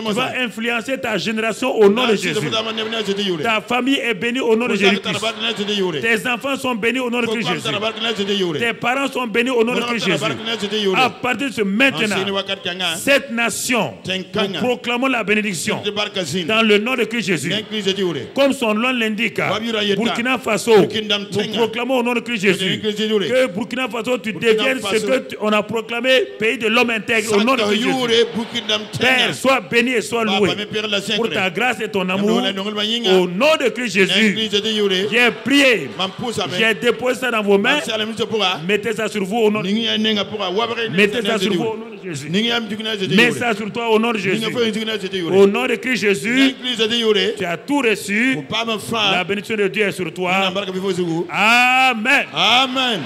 tu vas influencer ta génération au nom de Jésus. Ta famille est bénie au nom de Jésus. Tes enfants sont bénis au nom de Christ Christ Jésus. Tes parents sont bénis au nom de Christ Jésus. À partir de ce maintenant, cette nation, nous proclamons la bénédiction dans le nom de Christ Jésus. Comme son nom l'indique, Burkina Faso, nous proclamons au nom de Christ Jésus que Burkina Faso, tu deviennes ce que on a proclamé, pays de l'homme intègre, au nom de Christ Jésus. Père, sois béni et sois loué pour ta grâce et ton amour. Au nom de Christ Jésus, j'ai prié, j'ai déposé ça dans vos mains. Mettez ça sur vous au nom de Jésus. Mettez ça sur vous au nom de Jésus. Mets ça sur toi au nom de Jésus. Au nom de Christ Jésus, tu as tout reçu. La bénédiction de Dieu est sur toi. Amen. Amen.